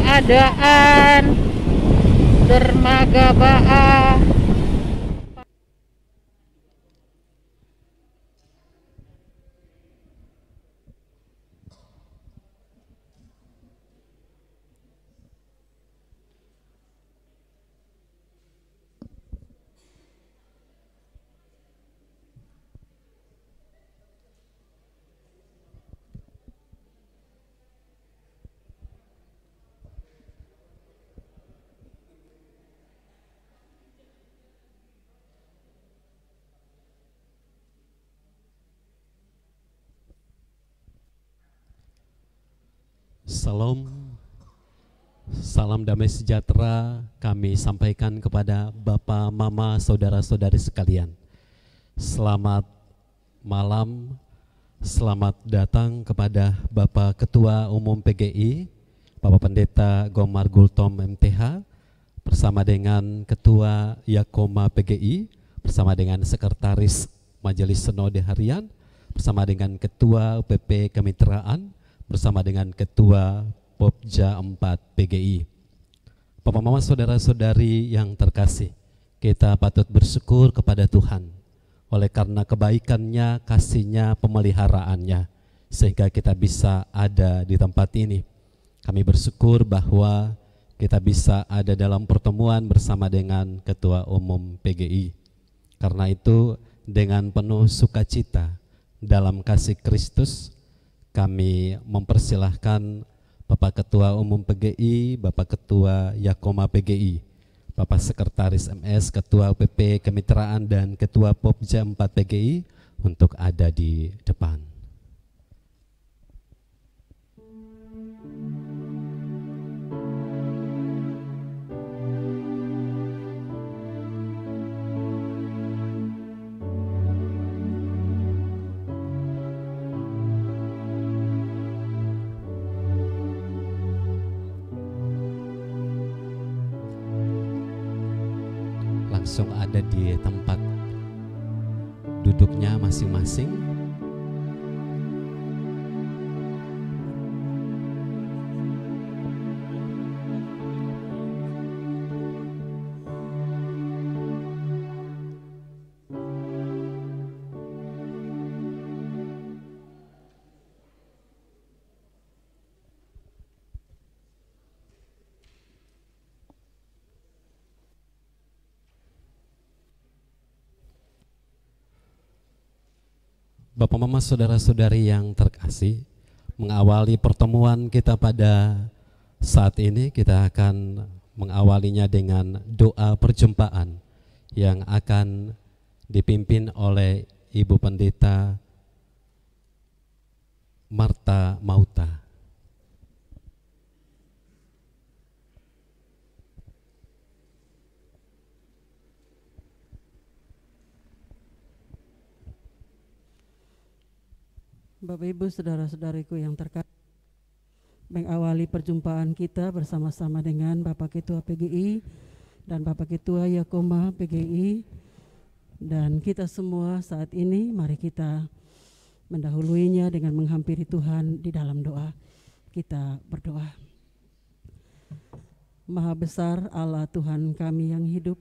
keadaan dermaga baa. Salam, salam damai sejahtera kami sampaikan kepada Bapak, Mama, Saudara-saudari sekalian. Selamat malam, selamat datang kepada Bapak Ketua Umum PGI, Bapak Pendeta Gomar Gultom MTH, bersama dengan Ketua Yakoma PGI, bersama dengan Sekretaris Majelis Sinode Harian, bersama dengan Ketua UPP Kemitraan, bersama dengan Ketua Popja 4 PGI. Bapak Mama Saudara-saudari yang terkasih, kita patut bersyukur kepada Tuhan oleh karena kebaikannya, kasihnya, pemeliharaannya, sehingga kita bisa ada di tempat ini. Kami bersyukur bahwa kita bisa ada dalam pertemuan bersama dengan Ketua Umum PGI. Karena itu dengan penuh sukacita dalam kasih Kristus, kami mempersilahkan Bapak Ketua Umum PGI, Bapak Ketua Yakoma PGI, Bapak Sekretaris MS, Ketua UPP Kemitraan, dan Ketua Popja 4 PGI untuk ada di depan. Langsung ada di tempat duduknya masing-masing. Bapak, Mama, Saudara-saudari yang terkasih, mengawali pertemuan kita pada saat ini, kita akan mengawalinya dengan doa perjumpaan yang akan dipimpin oleh Ibu Pendeta Marta Mauta. Bapak Ibu saudara-saudariku yang terkasih, mengawali perjumpaan kita bersama-sama dengan Bapak Ketua PGI dan Bapak Ketua Yakoma PGI, dan kita semua saat ini mari kita mendahuluinya dengan menghampiri Tuhan di dalam doa. Kita berdoa. Maha besar Allah Tuhan kami yang hidup,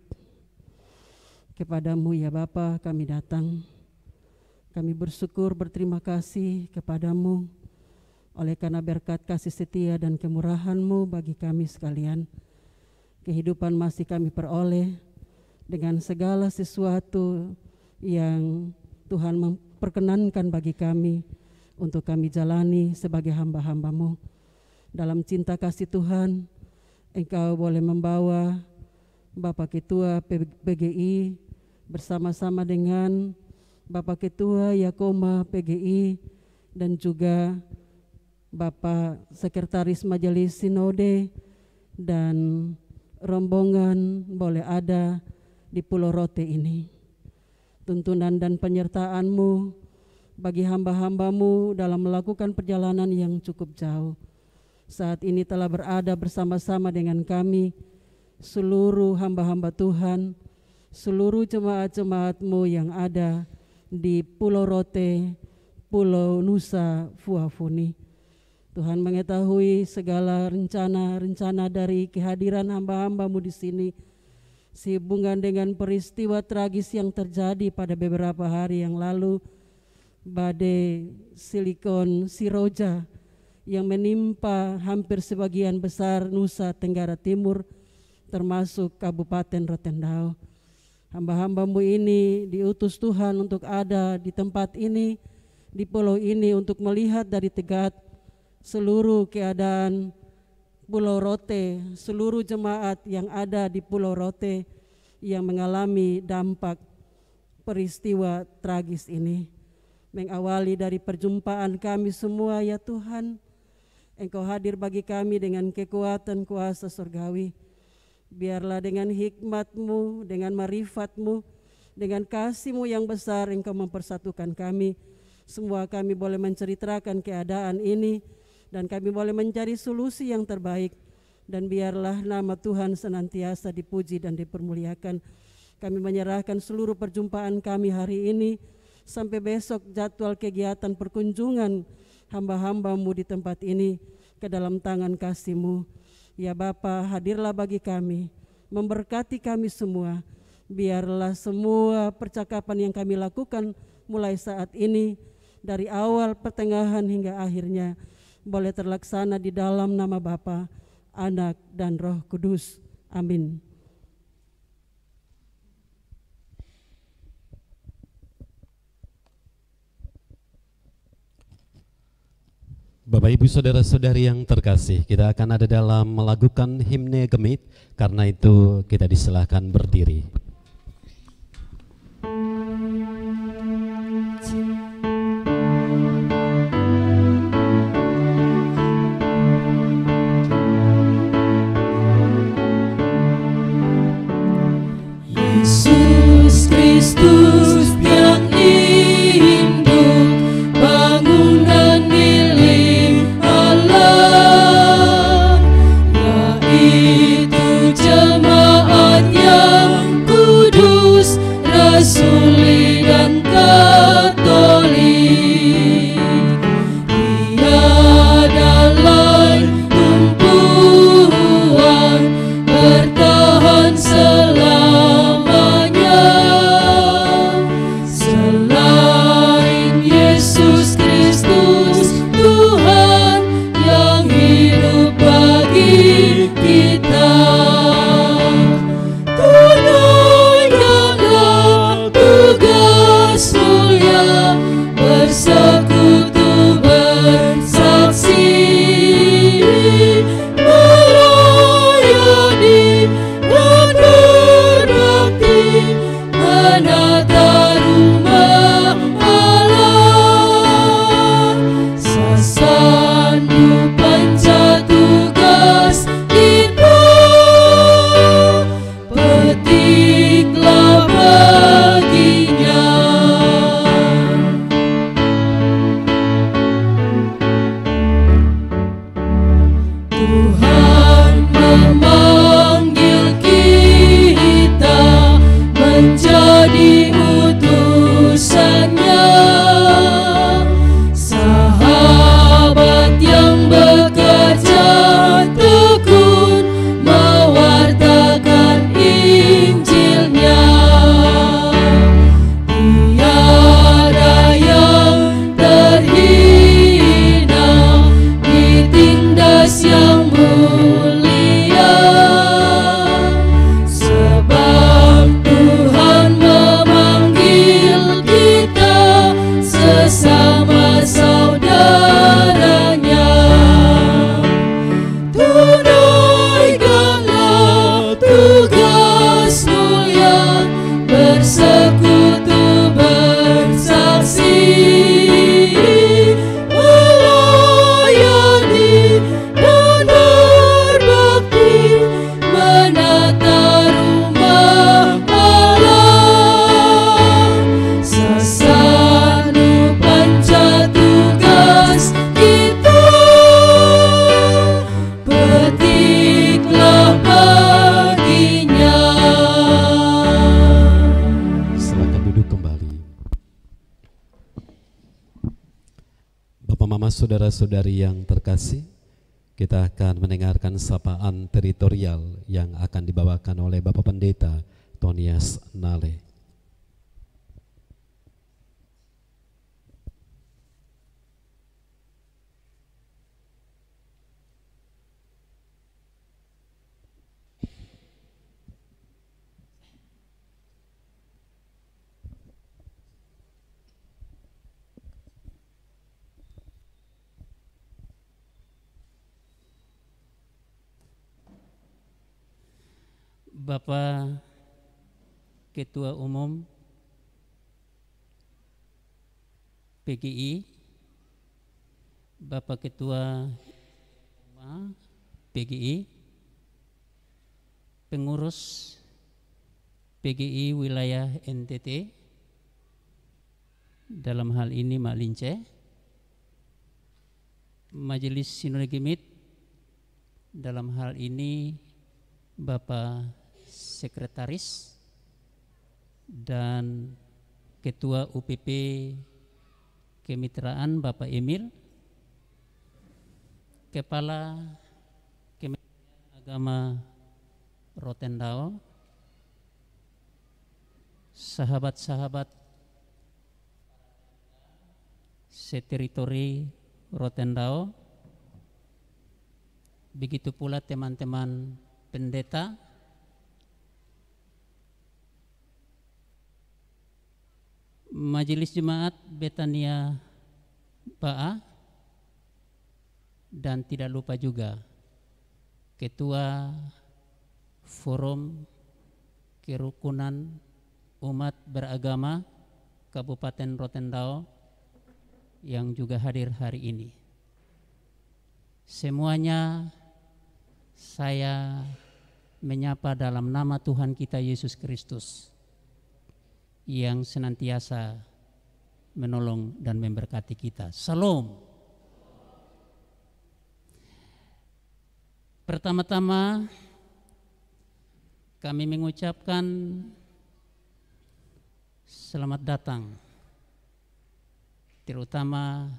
kepadamu ya Bapa kami datang. Kami bersyukur, berterima kasih kepadamu oleh karena berkat kasih setia dan kemurahan-Mu bagi kami sekalian. Kehidupan masih kami peroleh dengan segala sesuatu yang Tuhan memperkenankan bagi kami untuk kami jalani sebagai hamba-hamba-Mu. Dalam cinta kasih Tuhan, Engkau boleh membawa Bapak Ketua PGI bersama-sama dengan Bapak Ketua Yakoma PGI dan juga Bapak Sekretaris Majelis Sinode dan rombongan boleh ada di Pulau Rote ini. Tuntunan dan penyertaan-Mu bagi hamba-hamba-Mu dalam melakukan perjalanan yang cukup jauh. Saat ini telah berada bersama-sama dengan kami, seluruh hamba-hamba Tuhan, seluruh jemaat-jemaat-Mu yang ada di Pulau Rote, Pulau Nusa Fuafuni. Tuhan mengetahui segala rencana-rencana dari kehadiran hamba-hamba-Mu di sini, sehubungan dengan peristiwa tragis yang terjadi pada beberapa hari yang lalu, badai silikon Siroja yang menimpa hampir sebagian besar Nusa Tenggara Timur, termasuk Kabupaten Rotendao. Hamba-hamba-Mu ini diutus Tuhan untuk ada di tempat ini, di pulau ini, untuk melihat dari Tegad seluruh keadaan Pulau Rote, seluruh jemaat yang ada di Pulau Rote yang mengalami dampak peristiwa tragis ini. Mengawali dari perjumpaan kami semua, ya Tuhan, Engkau hadir bagi kami dengan kekuatan kuasa surgawi. Biarlah dengan hikmat-Mu, dengan marifat-Mu, dengan kasih-Mu yang besar Engkau mempersatukan kami. Semua kami boleh menceritakan keadaan ini, dan kami boleh mencari solusi yang terbaik. Dan biarlah nama Tuhan senantiasa dipuji dan dipermuliakan. Kami menyerahkan seluruh perjumpaan kami hari ini sampai besok jadwal kegiatan perkunjungan hamba-hamba-Mu di tempat ini ke dalam tangan kasih-Mu. Ya Bapa, hadirlah bagi kami, memberkati kami semua. Biarlah semua percakapan yang kami lakukan mulai saat ini, dari awal, pertengahan hingga akhirnya, boleh terlaksana di dalam nama Bapa, Anak, dan Roh Kudus. Amin. Bapak Ibu Saudara-saudari yang terkasih, kita akan ada dalam melakukan himne gemit. Karena itu kita disilahkan berdiri. Yesus Kristus yang induk, bangunan milik Allah, yaitu jemaat yang ku Saudara-saudari yang terkasih, kita akan mendengarkan sapaan teritorial yang akan dibawakan oleh Bapak Pendeta Tonias Nale. Bapak Ketua Umum PGI, Bapak Ketua PGI, pengurus PGI wilayah NTT, dalam hal ini Mak Lince, Majelis Sinode Gemit, dalam hal ini Bapak Sekretaris dan Ketua UPP Kemitraan Bapak Emil, Kepala Kementerian Agama Rotendao, sahabat-sahabat seteritori Rotendao, begitu pula teman-teman pendeta, Majelis Jemaat Betania Ba'a, dan tidak lupa juga Ketua Forum Kerukunan Umat Beragama Kabupaten Rotendao yang juga hadir hari ini. Semuanya saya menyapa dalam nama Tuhan kita Yesus Kristus yang senantiasa menolong dan memberkati kita. Salam. Pertama-tama kami mengucapkan selamat datang, terutama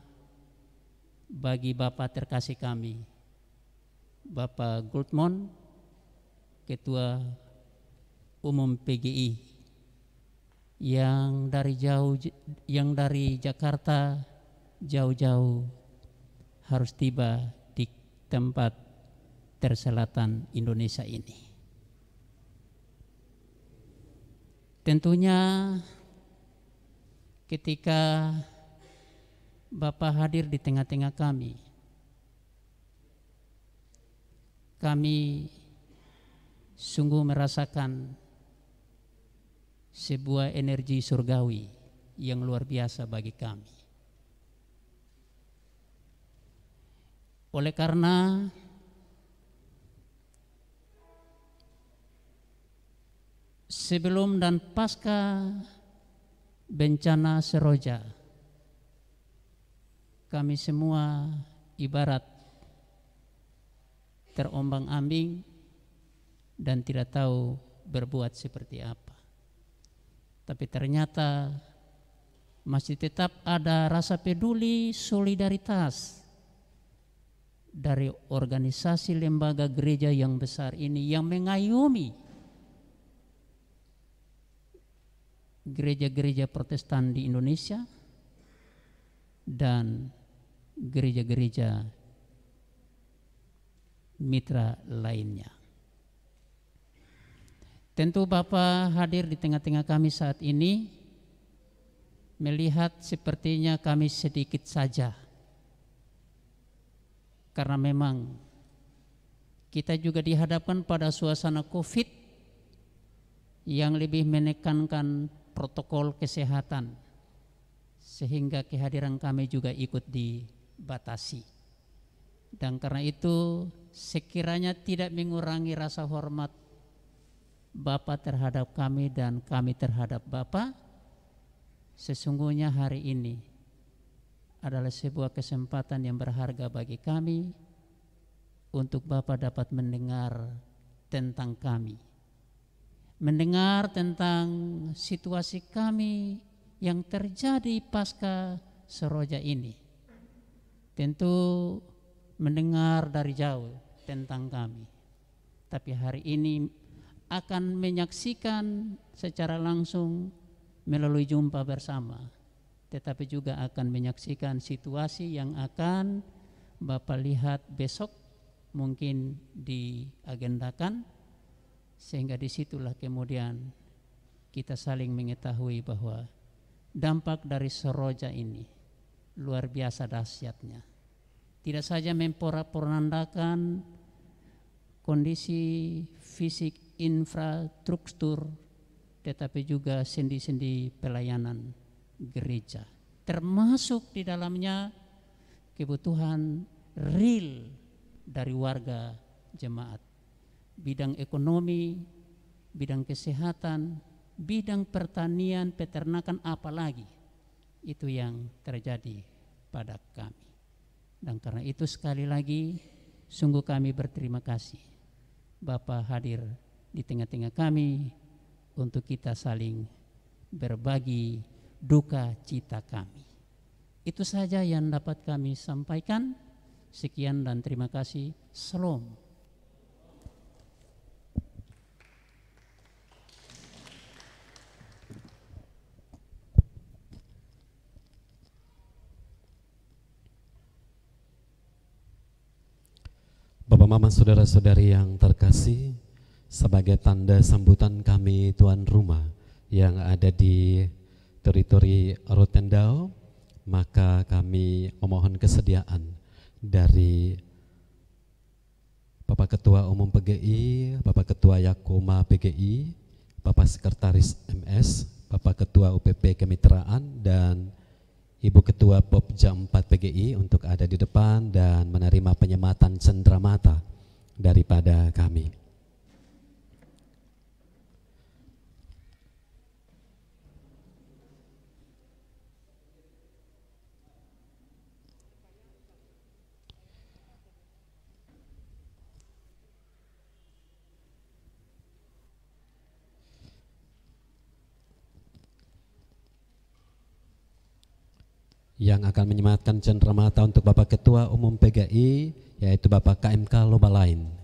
bagi Bapak terkasih kami, Bapak Goldmon, Ketua Umum PGI, yang dari Jakarta jauh-jauh harus tiba di tempat terselatan Indonesia ini. Tentunya ketika Bapak hadir di tengah-tengah kami sungguh merasakan sebuah energi surgawi yang luar biasa bagi kami. Oleh karena sebelum dan pasca bencana Seroja, kami semua ibarat terombang-ambing dan tidak tahu berbuat seperti apa. Tapi ternyata masih tetap ada rasa peduli, solidaritas dari organisasi lembaga gereja yang besar ini yang mengayomi gereja-gereja Protestan di Indonesia dan gereja-gereja mitra lainnya. Tentu Bapak hadir di tengah-tengah kami saat ini melihat sepertinya kami sedikit saja, karena memang kita juga dihadapkan pada suasana COVID yang lebih menekankan protokol kesehatan, sehingga kehadiran kami juga ikut dibatasi. Dan karena itu sekiranya tidak mengurangi rasa hormat Bapak terhadap kami dan kami terhadap Bapak, sesungguhnya hari ini adalah sebuah kesempatan yang berharga bagi kami untuk Bapak dapat mendengar tentang kami, mendengar tentang situasi kami yang terjadi pasca Seroja ini. tentu mendengar dari jauh tentang kami. Tapi hari ini akan menyaksikan secara langsung melalui jumpa bersama. Tetapi juga akan menyaksikan situasi yang akan Bapak lihat besok, mungkin diagendakan, sehingga disitulah kemudian kita saling mengetahui bahwa dampak dari Seroja ini luar biasa dahsyatnya. Tidak saja memporak-porandakan kondisi fisik infrastruktur, tetapi juga sendi-sendi pelayanan gereja, termasuk di dalamnya kebutuhan real dari warga jemaat, bidang ekonomi, bidang kesehatan, bidang pertanian, peternakan, apalagi itu yang terjadi pada kami. Dan karena itu sekali lagi sungguh kami berterima kasih Bapak hadir di tengah-tengah kami untuk kita saling berbagi duka cita kami. Itu saja yang dapat kami sampaikan. Sekian dan terima kasih. Shalom. Bapak Mama saudara-saudari yang terkasih, sebagai tanda sambutan kami tuan rumah yang ada di teritori Rotendao, maka kami memohon kesediaan dari Bapak Ketua Umum PGI, Bapak Ketua Yakoma PGI, Bapak Sekretaris MS, Bapak Ketua UPP Kemitraan, dan Ibu Ketua Popja 4 PGI untuk ada di depan dan menerima penyematan cenderamata daripada kami. Yang akan menyematkan cenderamata untuk Bapak Ketua Umum PGI yaitu Bapak KMK Lobalain.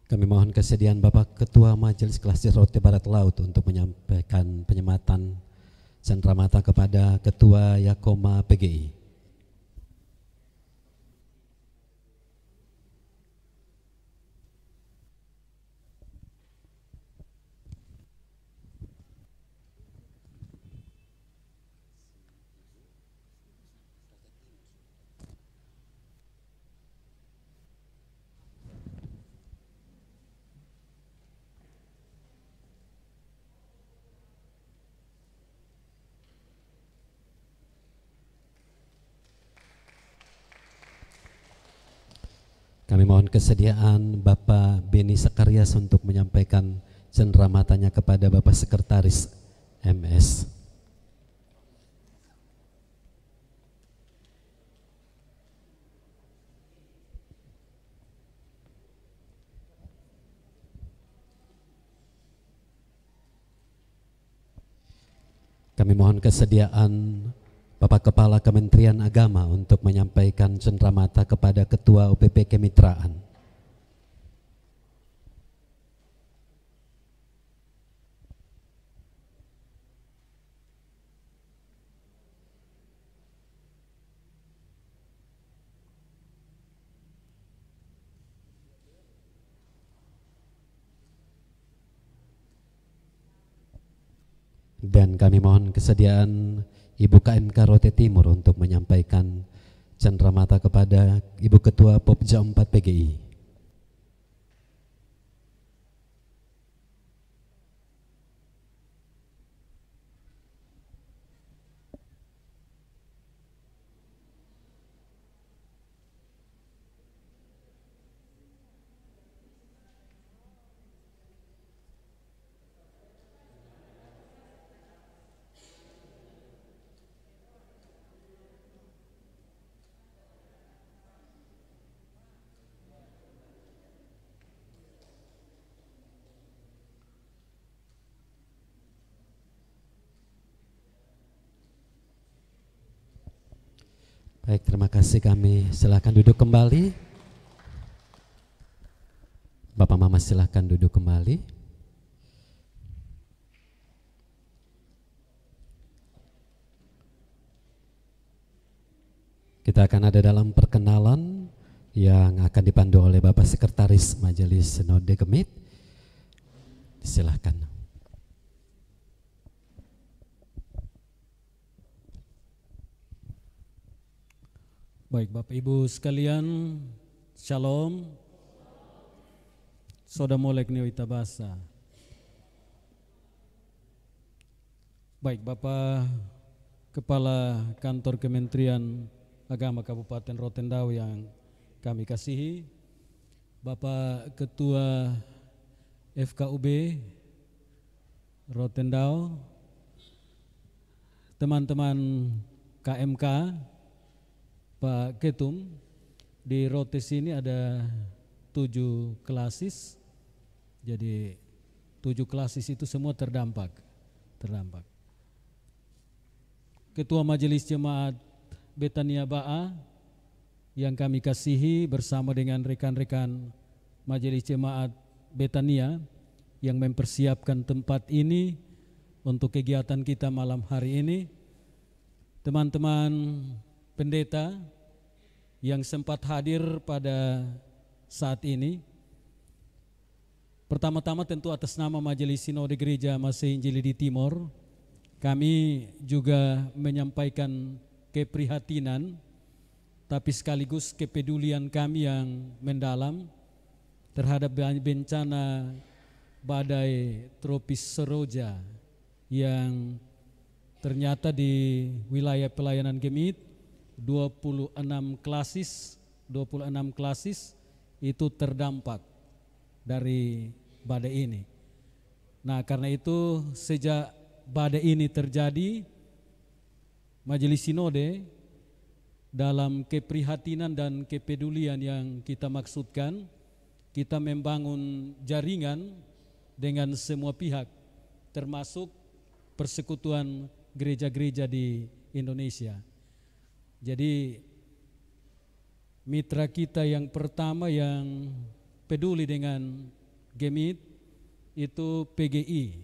Kami mohon kesediaan Bapak Ketua Majelis Kelas Rote Barat Laut untuk menyampaikan penyematan cenderamata kepada Ketua Yakoma PGI. Kami mohon kesediaan Bapak Beni Sekarias untuk menyampaikan cendramatanya kepada Bapak Sekretaris MS. Kami mohon kesediaan Bapak Kepala Kementerian Agama untuk menyampaikan cenderamata kepada Ketua UPP Kemitraan. Dan kami mohon kesediaan Ibu KMK Rote Timur untuk menyampaikan cenderamata kepada Ibu Ketua Popja 4 PGI. Baik, terima kasih, kami silakan duduk kembali. Bapak Mama silakan duduk kembali. Kita akan ada dalam perkenalan yang akan dipandu oleh Bapak Sekretaris Majelis Sinode Gemit. Silakan. Baik, Bapak Ibu sekalian, Shalom. Soda molek neo itabasa. Baik, Bapak Kepala Kantor Kementerian Agama Kabupaten Rotendau yang kami kasihi, Bapak Ketua FKUB Rotendau, teman-teman KMK, Pak Ketum, di Rotes ini ada 7 klasis, jadi 7 klasis itu semua terdampak. Ketua Majelis Jemaat Betania Ba'a yang kami kasihi bersama dengan rekan-rekan Majelis Jemaat Betania yang mempersiapkan tempat ini untuk kegiatan kita malam hari ini, teman-teman pendeta yang sempat hadir pada saat ini. Pertama-tama tentu atas nama Majelis Sinode Gereja Masehi Injili di Timor, kami juga menyampaikan keprihatinan tapi sekaligus kepedulian kami yang mendalam terhadap bencana badai tropis Seroja yang ternyata di wilayah pelayanan Gemit 26 klasis itu terdampak dari badai ini. Nah, karena itu sejak badai ini terjadi, Majelis Sinode dalam keprihatinan dan kepedulian yang kita maksudkan, kita membangun jaringan dengan semua pihak, termasuk persekutuan gereja-gereja di Indonesia. Jadi mitra kita yang pertama yang peduli dengan Gemit itu PGI.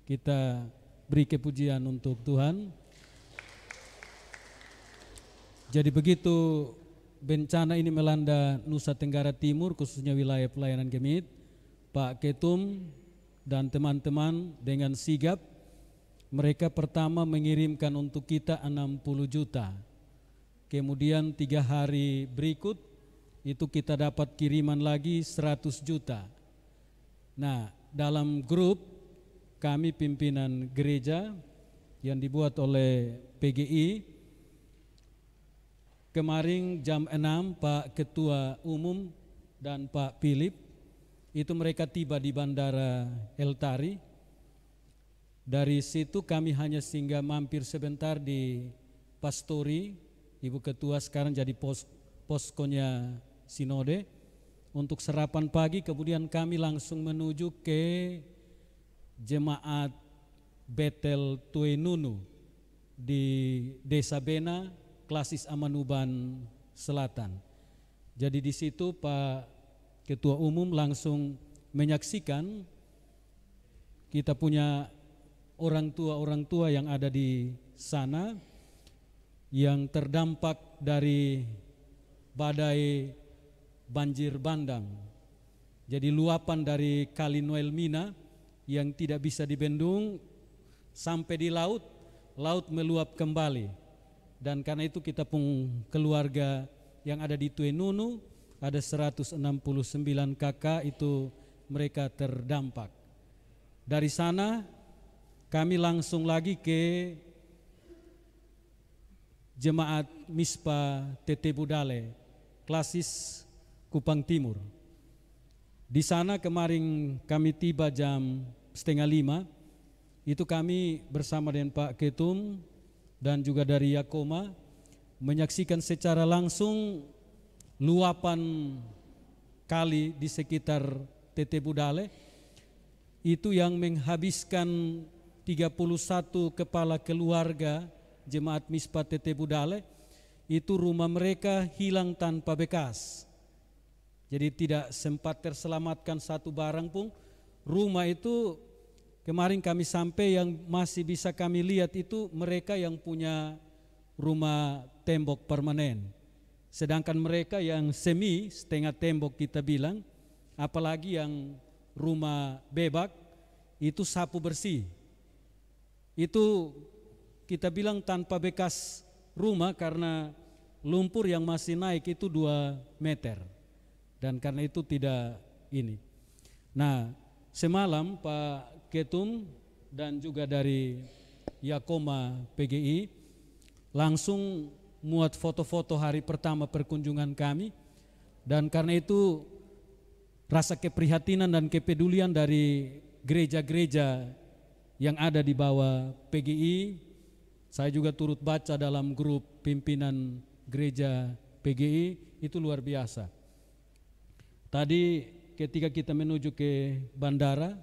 Kita beri kepujian untuk Tuhan. Jadi begitu bencana ini melanda Nusa Tenggara Timur, khususnya wilayah pelayanan Gemit, Pak Ketum dan teman-teman dengan sigap, mereka pertama mengirimkan untuk kita 60 juta. Kemudian 3 hari berikut itu kita dapat kiriman lagi 100 juta. Nah, dalam grup kami pimpinan gereja yang dibuat oleh PGI, kemarin jam 6 Pak Ketua Umum dan Pak Philip itu mereka tiba di Bandara El Tari. Dari situ kami hanya singgah mampir sebentar di Pastori. Ibu Ketua sekarang jadi poskonya Sinode untuk sarapan pagi, kemudian kami langsung menuju ke Jemaat Betel Tuenunu di Desa Bena, Klasis Amanuban Selatan. Jadi di situ Pak Ketua Umum langsung menyaksikan kita punya orang tua yang ada di sana yang terdampak dari badai banjir bandang. Jadi luapan dari Kali Noel Mina yang tidak bisa dibendung sampai di laut, laut meluap kembali. Dan karena itu kita pun keluarga yang ada di Tuenunu, ada 169 kakak itu mereka terdampak. Dari sana kami langsung lagi ke Jemaat Mispa TT Budale, Klasis Kupang Timur. Di sana kemarin kami tiba jam 4:30, itu kami bersama dengan Pak Ketum dan juga dari Yakoma menyaksikan secara langsung luapan kali di sekitar TT Budale itu yang menghabiskan 31 kepala keluarga Jemaat Mispa TT Budale. Itu rumah mereka hilang tanpa bekas. Jadi tidak sempat terselamatkan satu barang pun. Rumah itu kemarin kami sampai yang masih bisa kami lihat itu mereka yang punya rumah tembok permanen. Sedangkan mereka yang semi, setengah tembok kita bilang, apalagi yang rumah bebak, itu sapu bersih. Itu kita bilang tanpa bekas rumah karena lumpur yang masih naik itu 2 meter. Dan karena itu tidak ini. Nah, semalam Pak Ketum dan juga dari Yakoma PGI langsung muat foto-foto hari pertama perkunjungan kami. Dan karena itu rasa keprihatinan dan kepedulian dari gereja-gereja yang ada di bawah PGI, saya juga turut baca dalam grup pimpinan gereja PGI, itu luar biasa. Tadi ketika kita menuju ke bandara,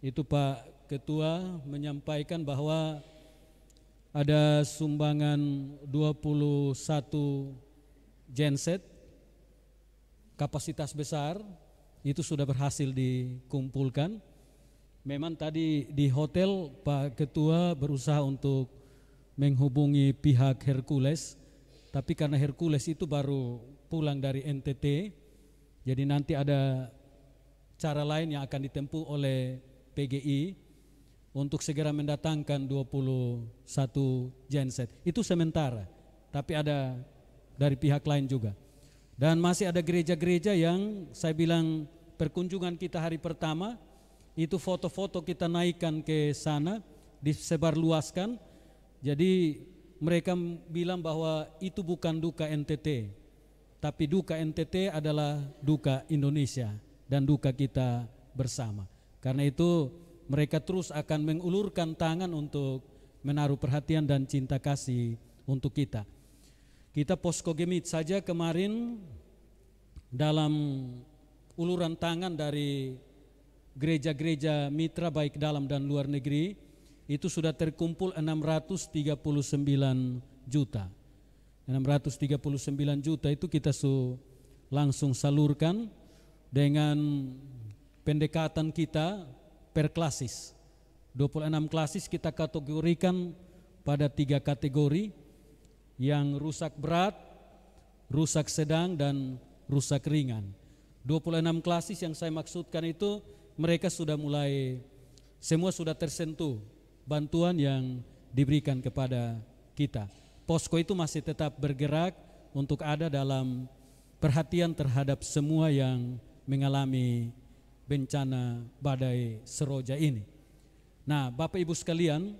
itu Pak Ketua menyampaikan bahwa ada sumbangan 21 genset kapasitas besar, itu sudah berhasil dikumpulkan. Memang tadi di hotel Pak Ketua berusaha untuk menghubungi pihak Hercules, tapi karena Hercules itu baru pulang dari NTT, jadi nanti ada cara lain yang akan ditempuh oleh PGI untuk segera mendatangkan 21 genset. Itu sementara, tapi ada dari pihak lain juga. Dan masih ada gereja-gereja yang saya bilang perkunjungan kita hari pertama, itu foto-foto kita naikkan ke sana, disebarluaskan. Jadi mereka bilang bahwa itu bukan duka NTT, tapi duka NTT adalah duka Indonesia dan duka kita bersama. Karena itu mereka terus akan mengulurkan tangan untuk menaruh perhatian dan cinta kasih untuk kita. Kita Posko Gemit saja kemarin dalam uluran tangan dari gereja-gereja mitra baik dalam dan luar negeri itu sudah terkumpul 639 juta. 639 juta itu kita langsung salurkan dengan pendekatan kita per klasis. 26 klasis kita kategorikan pada 3 kategori, yang rusak berat, rusak sedang, dan rusak ringan. 26 klasis yang saya maksudkan itu mereka sudah mulai, semua sudah tersentuh bantuan yang diberikan kepada kita. Posko itu masih tetap bergerak untuk ada dalam perhatian terhadap semua yang mengalami bencana badai Seroja ini. Nah, Bapak Ibu sekalian,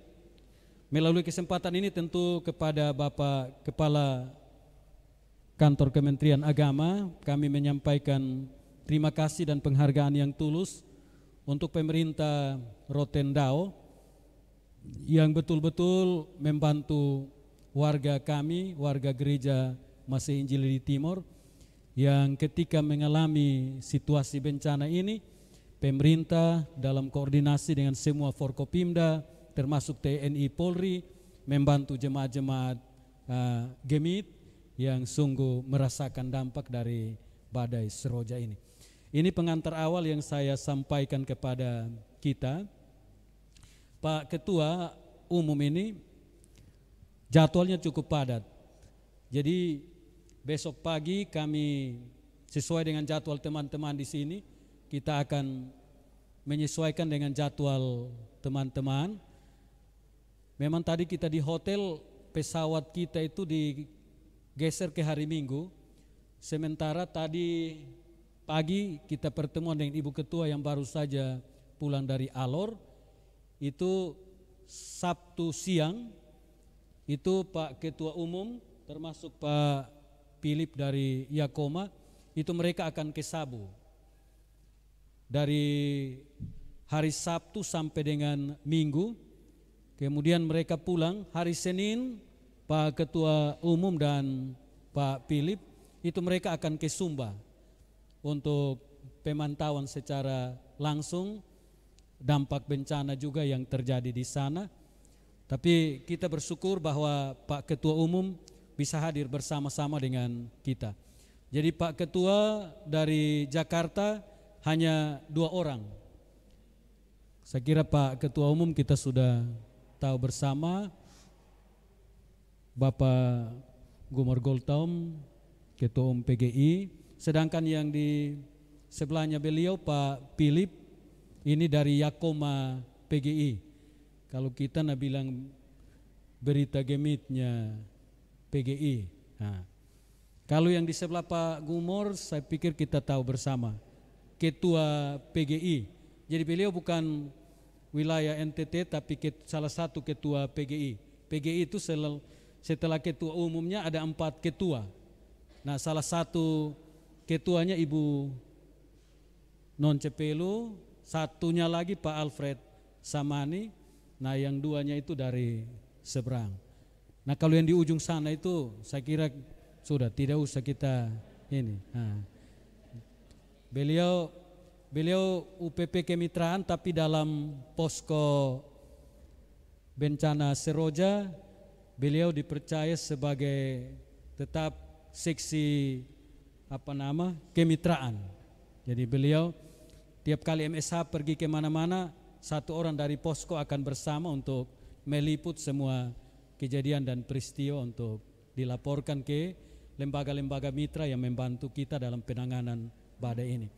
melalui kesempatan ini tentu kepada Bapak Kepala Kantor Kementerian Agama kami menyampaikan terima kasih dan penghargaan yang tulus untuk pemerintah Rotendao yang betul-betul membantu warga kami, warga gereja Masih Injil di Timor, yang ketika mengalami situasi bencana ini, pemerintah dalam koordinasi dengan semua Forkopimda, termasuk TNI Polri, membantu jemaat-jemaat Gemit yang sungguh merasakan dampak dari badai Seroja ini. Ini pengantar awal yang saya sampaikan kepada kita. Pak Ketua Umum ini jadwalnya cukup padat. Jadi besok pagi kami sesuai dengan jadwal teman-teman di sini, kita akan menyesuaikan dengan jadwal teman-teman. Memang tadi kita di hotel, pesawat kita itu digeser ke hari Minggu. Sementara tadi pagi kita pertemuan dengan Ibu Ketua yang baru saja pulang dari Alor. Itu Sabtu siang, itu Pak Ketua Umum termasuk Pak Philip dari Yakoma, itu mereka akan ke Sabu. Dari hari Sabtu sampai dengan Minggu. Kemudian mereka pulang hari Senin, Pak Ketua Umum dan Pak Philip itu mereka akan ke Sumba untuk pemantauan secara langsung dampak bencana juga yang terjadi di sana. Tapi kita bersyukur bahwa Pak Ketua Umum bisa hadir bersama-sama dengan kita. Jadi Pak Ketua dari Jakarta hanya 2 orang. Saya kira Pak Ketua Umum kita sudah tahu bersama, Bapak Gumar Goltaum, Ketua Umum PGI, sedangkan yang di sebelahnya beliau Pak Philip, ini dari Yakoma PGI. Kalau kita bilang berita gemitnya PGI. Nah, kalau yang di sebelah Pak Gumor, saya pikir kita tahu bersama, Ketua PGI. Jadi beliau bukan wilayah NTT tapi salah satu ketua PGI. PGI itu setelah ketua umumnya ada 4 ketua. Nah, salah satu ketuanya Ibu Non Cepelu, satunya lagi Pak Alfred Samani. Nah, yang 2-nya itu dari seberang. Nah, kalau yang di ujung sana itu saya kira sudah tidak usah kita ini. Nah, Beliau UPP Kemitraan tapi dalam posko bencana Seroja beliau dipercaya sebagai tetap seksi kemitraan. Jadi beliau tiap kali MSH pergi kemana-mana, 1 orang dari posko akan bersama untuk meliput semua kejadian dan peristiwa untuk dilaporkan ke lembaga-lembaga mitra yang membantu kita dalam penanganan badai ini.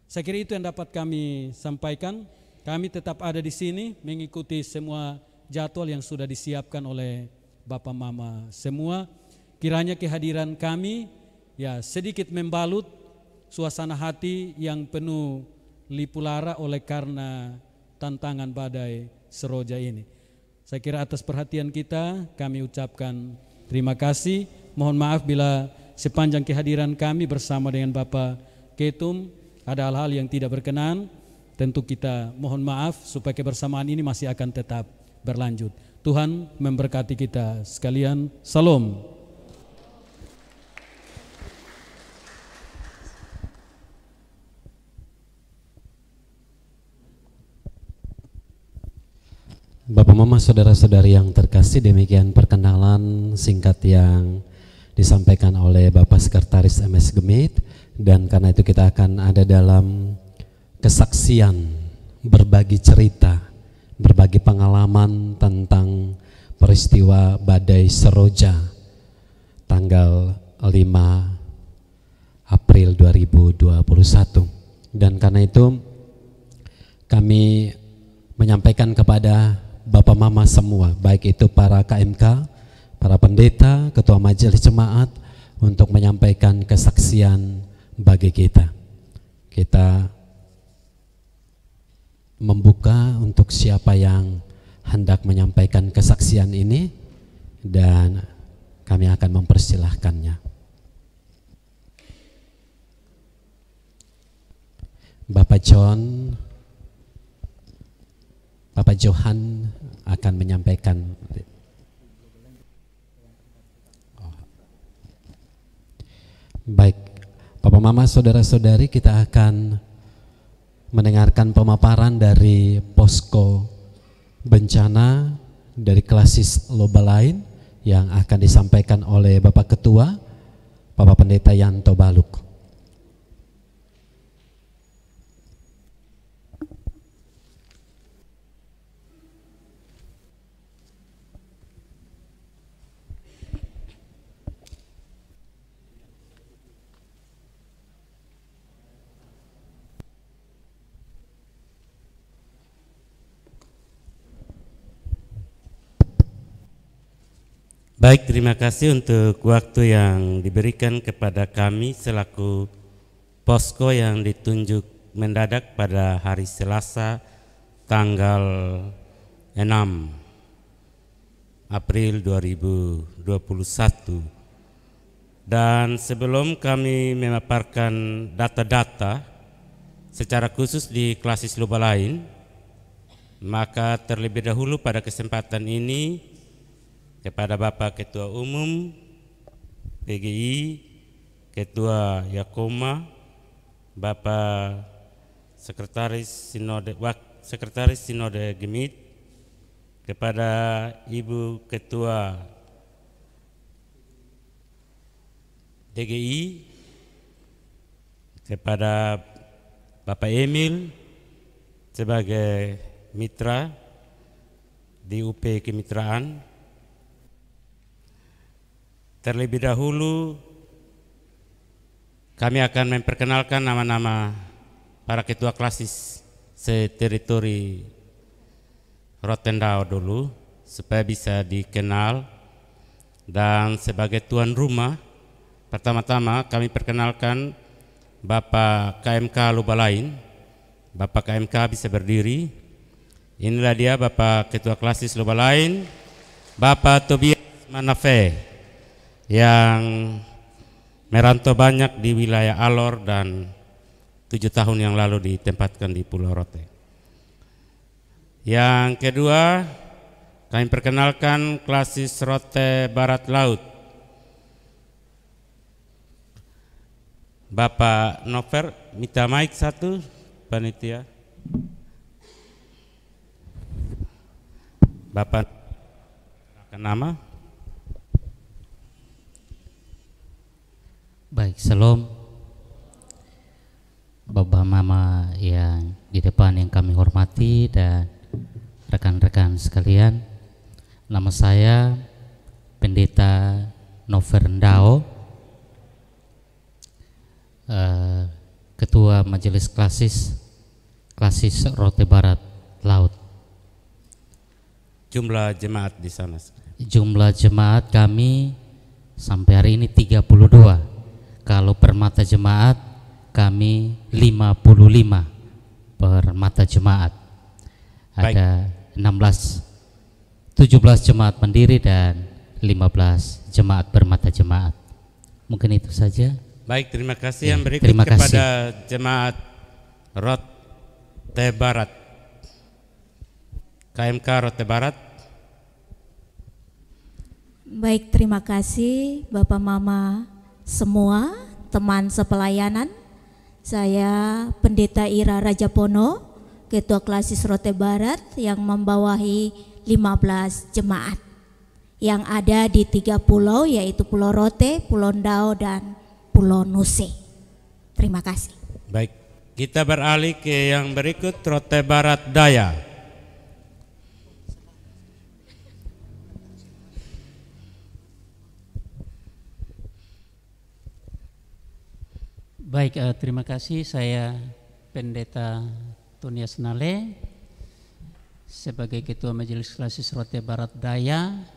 Saya kira itu yang dapat kami sampaikan. Kami tetap ada di sini mengikuti semua jadwal yang sudah disiapkan oleh Bapak Mama semua. Kiranya kehadiran kami ya sedikit membalut suasana hati yang penuh lipu lara oleh karena tantangan badai Seroja ini. Saya kira atas perhatian kita kami ucapkan terima kasih. Mohon maaf bila sepanjang kehadiran kami bersama dengan Bapak Ketum ada hal-hal yang tidak berkenan, tentu kita mohon maaf supaya kebersamaan ini masih akan tetap berlanjut. Tuhan memberkati kita sekalian. Salam. Bapak Mama, saudara-saudari yang terkasih, demikian perkenalan singkat yang disampaikan oleh Bapak Sekretaris MS Gemit. Dan karena itu kita akan ada dalam kesaksian, berbagi cerita, berbagi pengalaman tentang peristiwa badai Seroja tanggal 5 April 2021. Dan karena itu kami menyampaikan kepada Bapak Mama semua, baik itu para KMK, para pendeta, ketua majelis jemaat, untuk menyampaikan kesaksian bagi kita. Kita membuka untuk siapa yang hendak menyampaikan kesaksian ini dan kami akan mempersilahkannya. Bapak Johan akan menyampaikan. Baik, Bapak Mama, saudara-saudari, kita akan mendengarkan pemaparan dari posko bencana dari Klasis Lobalain yang akan disampaikan oleh Bapak Ketua, Bapak Pendeta Yanto Baluk. Baik, terima kasih untuk waktu yang diberikan kepada kami selaku posko yang ditunjuk mendadak pada hari Selasa tanggal 6 April 2021. Dan sebelum kami memaparkan data-data secara khusus di klasis loba lain, maka terlebih dahulu pada kesempatan ini kepada Bapak Ketua Umum PGI, Ketua Yakoma, Bapak Sekretaris Sinode Gemit, kepada Ibu Ketua DGI, kepada Bapak Emil sebagai mitra di UP Kemitraan. Terlebih dahulu kami akan memperkenalkan nama-nama para ketua klasis seteritori Rotendao dulu supaya bisa dikenal. Dan sebagai tuan rumah, pertama-tama kami perkenalkan Bapak KMK Lubalain. Bapak KMK bisa berdiri. Inilah dia Bapak Ketua Klasis Lubalain, Bapak Tobias Manafe, yang merantau banyak di wilayah Alor dan 7 tahun yang lalu ditempatkan di Pulau Rote. Yang kedua, kami perkenalkan klasis Rote Barat Laut, Bapak Nover. Minta mic satu, panitia. Bapak nama. Baik, salam Bapak Mama yang di depan yang kami hormati dan rekan-rekan sekalian. Nama saya Pendeta Noverndao, Ketua Majelis Klasis Rote Barat Laut. Jumlah jemaat di sana? Jumlah jemaat kami sampai hari ini 32. Kalau per mata jemaat kami 55 per mata jemaat. Ada 17 jemaat mandiri dan 15 jemaat bermata jemaat. Mungkin itu saja. Baik, terima kasih. Yang berikut terima kasih kepada jemaat Rote Barat, KMK Rote Barat. Baik, terima kasih Bapak Mama semua, teman sepelayanan. Saya Pendeta Ira Rajapono, Ketua Klasis Rote Barat yang membawahi 15 jemaat yang ada di 3 pulau, yaitu Pulau Rote, Pulau Ndao, dan Pulau Nuse. Terima kasih. Baik, kita beralih ke yang berikut, Rote Barat Daya. Baik, terima kasih. Saya Pendeta Tunias Nale sebagai Ketua Majelis Klasis Rote Barat Daya.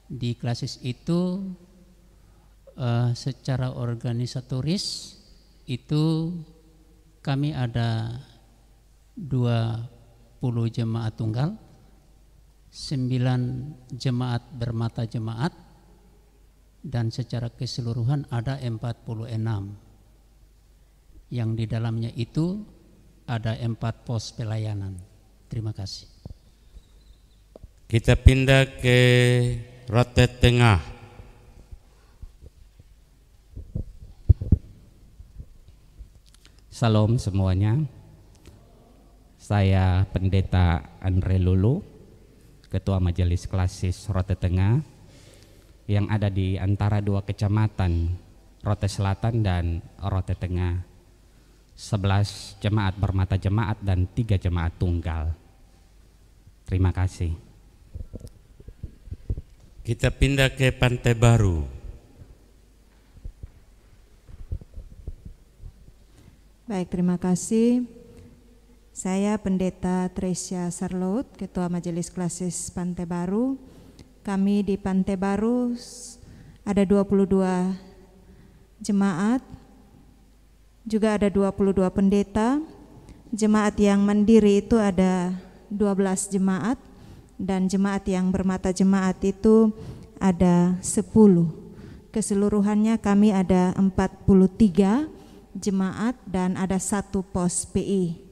Di klasis itu secara organisatoris itu kami ada 20 jemaat tunggal, 9 jemaat bermata jemaat, dan secara keseluruhan ada 46. Yang di dalamnya itu ada 4 pos pelayanan. Terima kasih. Kita pindah ke Rote Tengah. Salam semuanya. Saya Pendeta Andre Lulu, Ketua Majelis Klasis Rote Tengah yang ada di antara 2 kecamatan, Rote Selatan dan Rote Tengah. 11 jemaat bermata jemaat dan 3 jemaat tunggal. Terima kasih. Kita pindah ke Pantai Baru. Baik, terima kasih. Saya Pendeta Tresia Sarlaut, Ketua Majelis Klasis Pantai Baru kami di Pantai Baru ada 22 jemaat, juga ada 22 pendeta. Jemaat yang mandiri itu ada 12 jemaat, dan jemaat yang bermata jemaat itu ada 10. Keseluruhannya kami ada 43 jemaat dan ada 1 pos PI.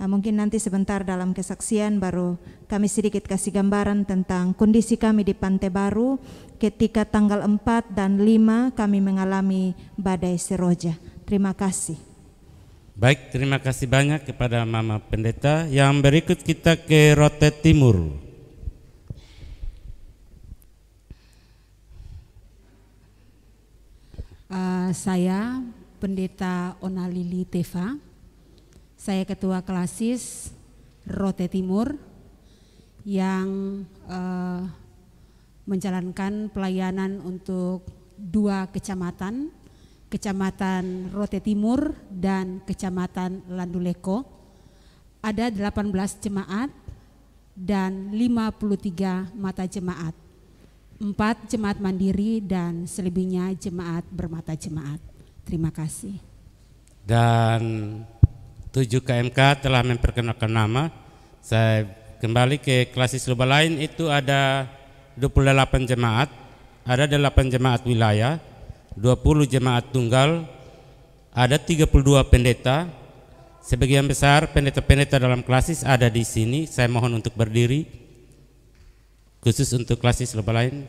Mungkin nanti sebentar dalam kesaksian baru kami sedikit kasih gambaran tentang kondisi kami di Pantai Baru ketika tanggal 4 dan 5 kami mengalami badai Seroja. Terima kasih. Baik, terima kasih banyak kepada Mama Pendeta. Yang berikut kita ke Rote Timur. Saya Pendeta Onalili Teva. Saya Ketua Klasis Rote Timur yang menjalankan pelayanan untuk 2 kecamatan, Kecamatan Rote Timur dan Kecamatan Landuleko. Ada 18 jemaat dan 53 mata jemaat. 4 jemaat mandiri dan selebihnya jemaat bermata jemaat. Terima kasih. Dan 7 KMK telah memperkenalkan nama. Saya kembali ke Klasis Loba lain, itu ada 28 jemaat, ada 8 jemaat wilayah, 20 jemaat tunggal, ada 32 pendeta. Sebagian besar pendeta-pendeta dalam Klasis ada di sini. Saya mohon untuk berdiri khusus untuk Klasis Loba lain.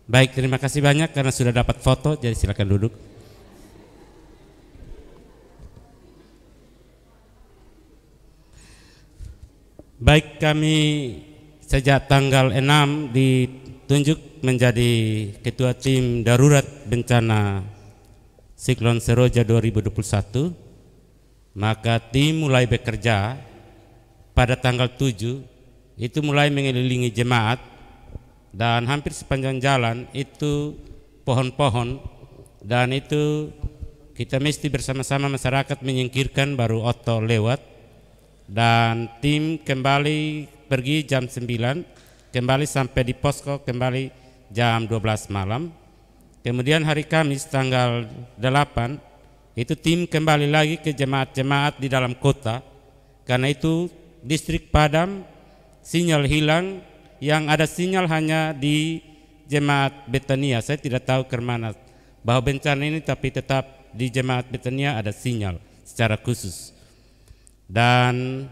Baik, terima kasih banyak karena sudah dapat foto, jadi silakan duduk. Baik, kami sejak tanggal 6 ditunjuk menjadi Ketua Tim Darurat Bencana Siklon Seroja 2021. Maka tim mulai bekerja pada tanggal 7, itu mulai mengelilingi jemaat. Dan hampir sepanjang jalan itu pohon-pohon, dan itu kita mesti bersama-sama masyarakat menyingkirkan baru oto lewat. Dan tim kembali pergi jam 9, kembali sampai di posko kembali jam 12 malam. Kemudian hari Kamis tanggal 8 itu tim kembali lagi ke jemaat-jemaat di dalam kota, karena itu distrik padam, sinyal hilang. Yang ada sinyal hanya di jemaat Betania. Saya tidak tahu ke mana bahwa bencana ini, tapi tetap di jemaat Betania ada sinyal secara khusus. Dan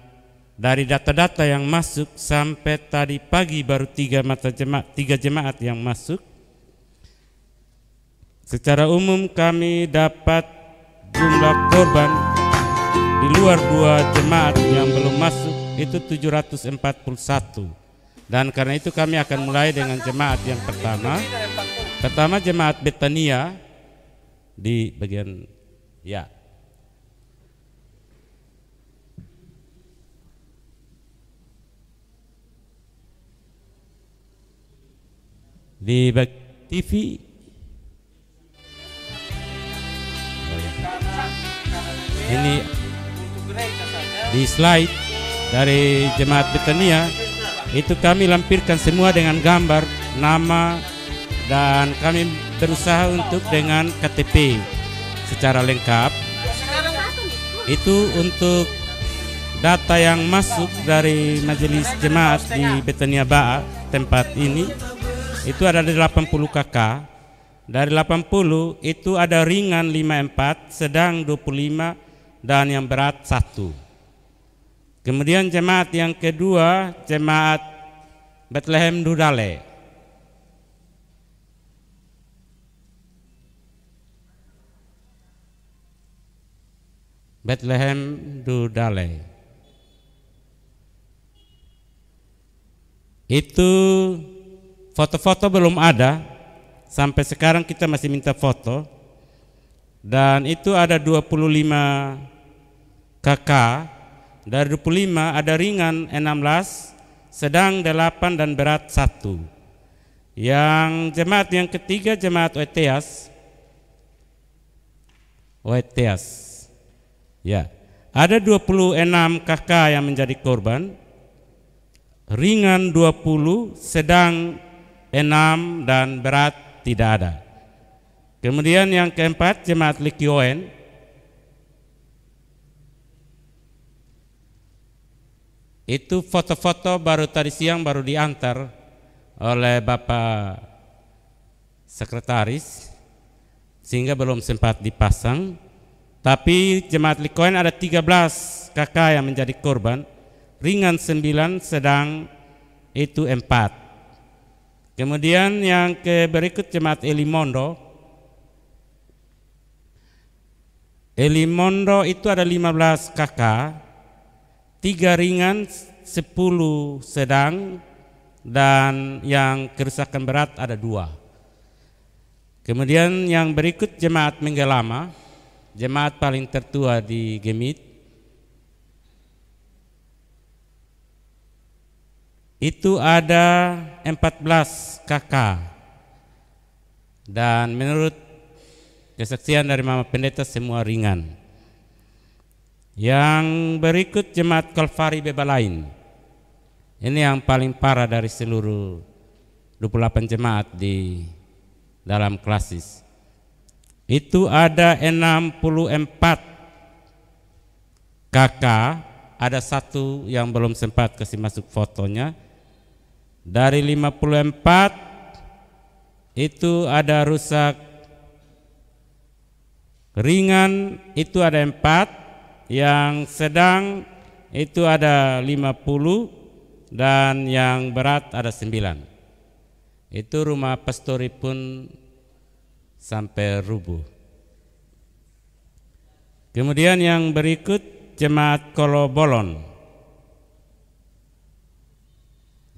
dari data-data yang masuk sampai tadi pagi baru 3 jemaat yang masuk. Secara umum kami dapat jumlah korban di luar 2 jemaat yang belum masuk itu 741. Dan karena itu kami akan mulai dengan jemaat yang pertama. Pertama jemaat Betania di bagian ya. Di TV. Oh ya. Ini di slide dari jemaat Betania. Itu kami lampirkan semua dengan gambar, nama, dan kami berusaha untuk dengan KTP secara lengkap. Itu untuk data yang masuk dari majelis jemaat di Betania Ba'a, tempat ini. Itu ada 80 KK. Dari 80 itu ada ringan 54, sedang 25, dan yang berat 1. Kemudian jemaat yang kedua, jemaat Bethlehem Dudale. Bethlehem Dudale. Itu foto-foto belum ada. Sampai sekarang kita masih minta foto. Dan itu ada 25 KK. Dari 25 ada ringan 16, sedang 8 dan berat 1. Yang jemaat yang ketiga jemaat Oeteas Oeteas. Ya, ada 26 kakak yang menjadi korban, ringan 20, sedang 6 dan berat tidak ada. Kemudian yang keempat jemaat Likioen. Itu foto-foto baru tadi siang baru diantar oleh Bapak Sekretaris sehingga belum sempat dipasang. Tapi jemaat Likioen ada 13 kakak yang menjadi korban, ringan 9, sedang itu 4. Kemudian yang berikut jemaat Elimondo. Elimondo itu ada 15 kakak, 3 ringan, 10 sedang, dan yang kerusakan berat ada 2. Kemudian yang berikut jemaat Menggelama, jemaat paling tertua di Gemit. Itu ada 14 kakak, dan menurut kesaksian dari Mama Pendeta semua ringan. Yang berikut jemaat Kalvari Bebalain. Ini yang paling parah dari seluruh 28 jemaat di dalam klasis. Itu ada 64 kakak, ada 1 yang belum sempat kasih masuk fotonya. Dari 54 itu ada rusak ringan, itu ada 4. Yang sedang itu ada 50 dan yang berat ada 9. Itu rumah pastori pun sampai rubuh. Kemudian yang berikut jemaat Kolobolon.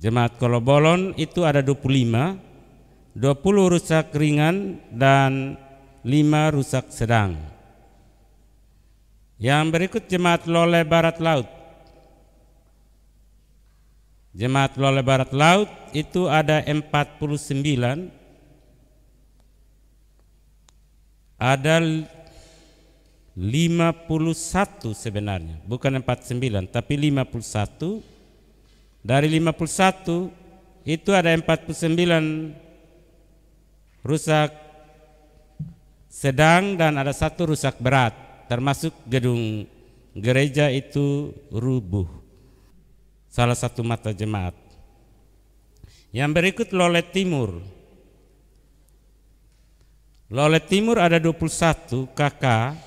Jemaat Kolobolon itu ada 25, 20 rusak ringan dan 5 rusak sedang. Yang berikut jemaat Lole Barat Laut. Jemaat Lole Barat Laut itu ada 49, ada 51 sebenarnya, bukan 49 tapi 51. Dari 51 itu ada 49 rusak sedang dan ada 1 rusak berat. Termasuk gedung gereja itu rubuh, salah satu mata jemaat. Yang berikut Lole Timur. Lole Timur ada 21 kakak,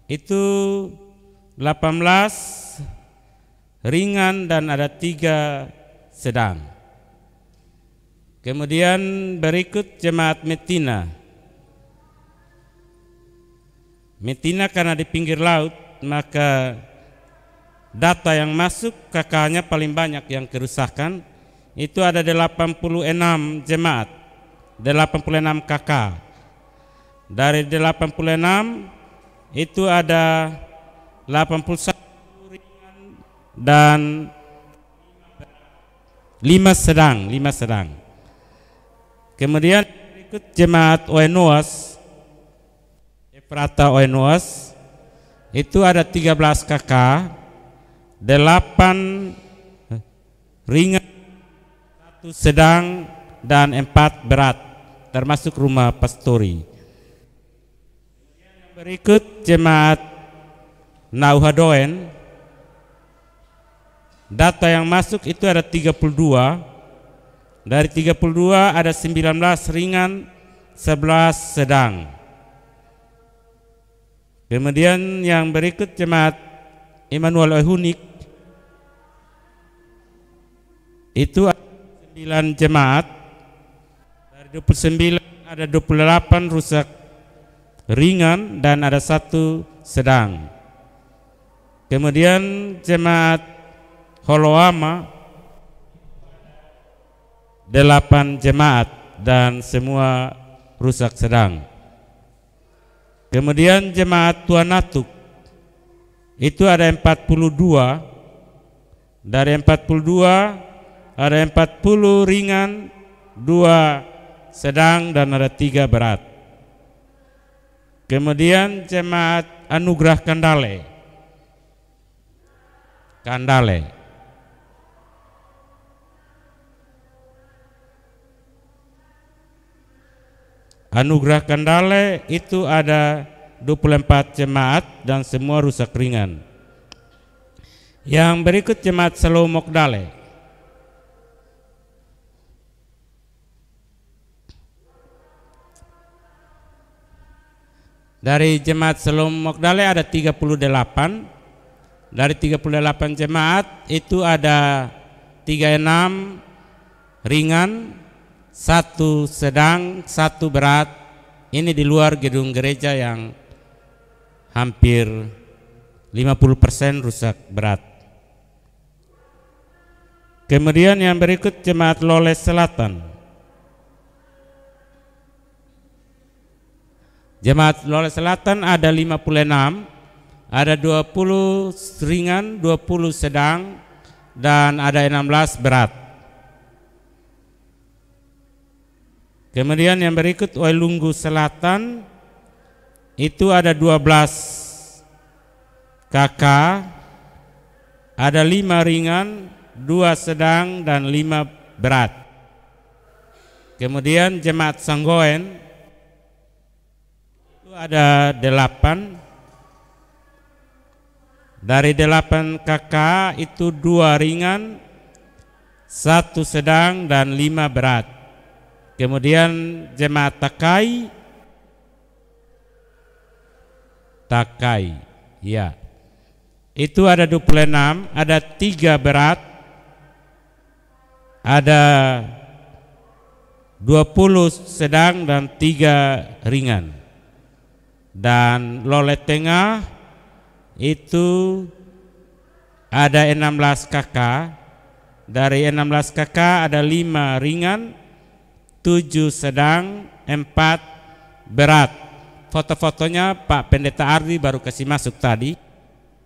itu 18 ringan dan ada 3 sedang. Kemudian berikut jemaat Metina. Metina karena di pinggir laut, maka data yang masuk kakaknya paling banyak yang kerusakan. Itu ada 86 jemaat, 86 kakak. Dari 86 itu ada 81 ringan dan 5 sedang. Kemudian berikut jemaat Oenoas. Prata Oenoas itu ada 13 kakak, 8 ringan, 1 sedang dan 4 berat, termasuk rumah pastori. Yang berikut jemaat Nauhadoen, data yang masuk itu ada 32, dari 32 ada 19 ringan, 11 sedang. Kemudian yang berikut jemaat Immanuel Ohunik, itu ada 9 jemaat, dari 29 ada 28 rusak ringan dan ada 1 sedang. Kemudian jemaat Holoama 8 jemaat dan semua rusak sedang. Kemudian jemaat Tuanatuk itu ada 42, dari 42 ada 40 ringan, 2 sedang dan ada 3 berat. Kemudian jemaat Anugerah Kandale. Anugerah Kandale itu ada 24 jemaat dan semua rusak ringan. Yang berikut jemaat Salomokdale. Dari jemaat Salomokdale ada 38. Dari 38 jemaat itu ada 36 ringan, 1 sedang, 1 berat. Ini di luar gedung gereja yang hampir 50% rusak berat. Kemudian yang berikut jemaat Lole Selatan. Jemaat Lole Selatan ada 56, ada 20 ringan, 20 sedang, dan ada 16 berat. Kemudian yang berikut Wailunggu Selatan itu ada 12 KK, ada 5 ringan, 2 sedang, dan 5 berat. Kemudian jemaat Sanggoen itu ada 8. Dari 8 KK itu 2 ringan, 1 sedang, dan 5 berat. Kemudian jemaat Takai, ya, itu ada 26, ada 3 berat, ada 20 sedang dan 3 ringan. Dan Lole Tengah itu ada 16 KK. Dari 16 KK ada 5 ringan, 7 sedang, 4 berat. Foto-fotonya Pak Pendeta Ardi baru kasih masuk tadi,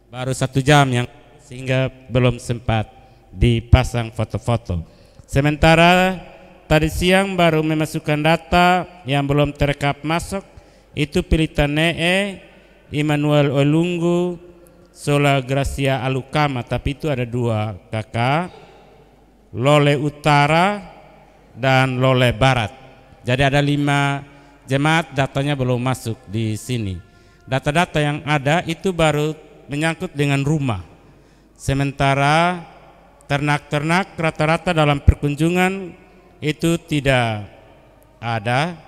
baru 1 jam yang sehingga belum sempat dipasang foto-foto. Sementara tadi siang baru memasukkan data yang belum terekap masuk, itu Pilitan Nee, Immanuel Olunggu, Sola Gracia Alukama, tapi itu ada 2 KK, Lole Utara dan Lole Barat. Jadi ada 5 jemaat, datanya belum masuk di sini. Data-data yang ada itu baru menyangkut dengan rumah. Sementara ternak-ternak rata-rata dalam perkunjungan itu tidak ada.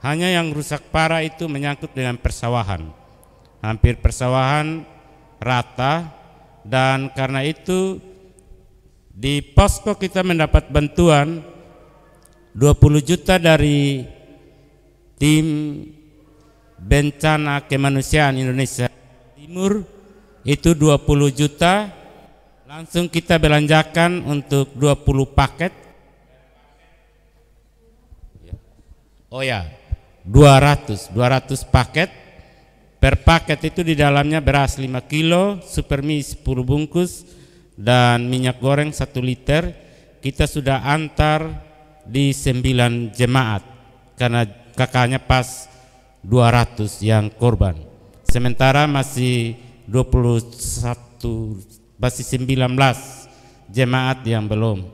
Hanya yang rusak parah itu menyangkut dengan persawahan. Hampir persawahan rata, dan karena itu di posko kita mendapat bantuan 20 juta dari tim bencana kemanusiaan Indonesia Timur. Itu 20 juta langsung kita belanjakan untuk 20 paket. 200 paket. Per paket itu di dalamnya beras 5 kilo, supermie 10 bungkus, dan minyak goreng 1 liter. Kita sudah antar di 9 jemaat karena kakaknya pas 200 yang korban. Sementara masih 19 jemaat yang belum.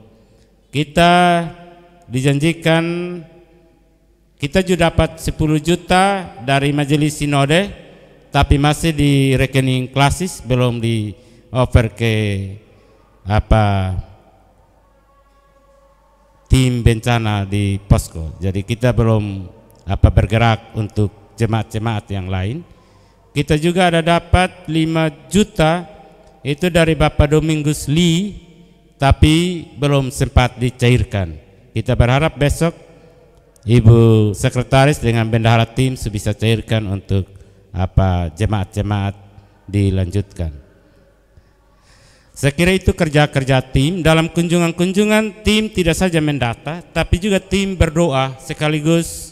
Kita dijanjikan, kita juga dapat 10 juta dari Majelis Sinode, tapi masih di rekening klasis, belum di over ke tim bencana di posko. Jadi kita belum bergerak untuk jemaat-jemaat yang lain. Kita juga ada dapat 5 juta itu dari Bapak Domingus Lee, tapi belum sempat dicairkan. Kita berharap besok Ibu Sekretaris dengan bendahara tim bisa cairkan untuk jemaat-jemaat dilanjutkan. Saya kira itu kerja-kerja tim. Dalam kunjungan-kunjungan tim tidak saja mendata, tapi juga tim berdoa sekaligus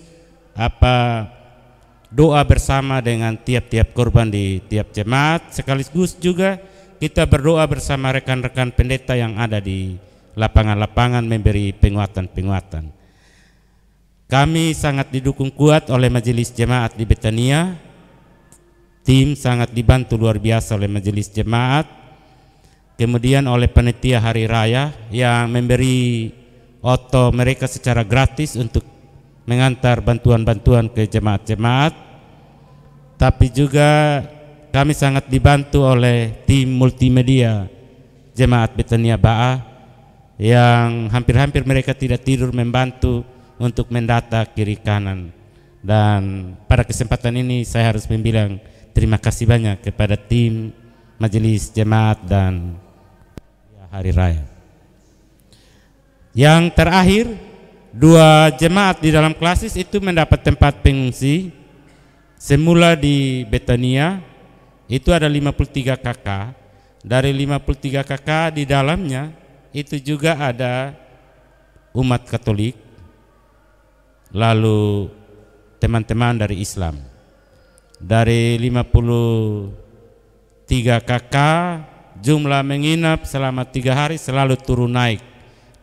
doa bersama dengan tiap-tiap korban di tiap jemaat. Sekaligus juga kita berdoa bersama rekan-rekan pendeta yang ada di lapangan-lapangan memberi penguatan. Kami sangat didukung kuat oleh Majelis Jemaat di Betania tim sangat dibantu luar biasa oleh majelis jemaat, kemudian oleh panitia hari raya yang memberi oto mereka secara gratis untuk mengantar bantuan-bantuan ke jemaat-jemaat. Tapi juga kami sangat dibantu oleh tim multimedia Jemaat Betania Ba'ah yang hampir-hampir mereka tidak tidur membantu untuk mendata kiri kanan. Dan pada kesempatan ini saya harus membilang terima kasih banyak kepada tim majelis jemaat dan hari raya. Yang terakhir, 2 jemaat di dalam klasis itu mendapat tempat pengungsi. Semula di Betania itu ada 53 kakak. Dari 53 kakak di dalamnya itu juga ada umat Katolik, lalu teman-teman dari Islam. Dari 53 kakak, jumlah menginap selama 3 hari selalu turun naik.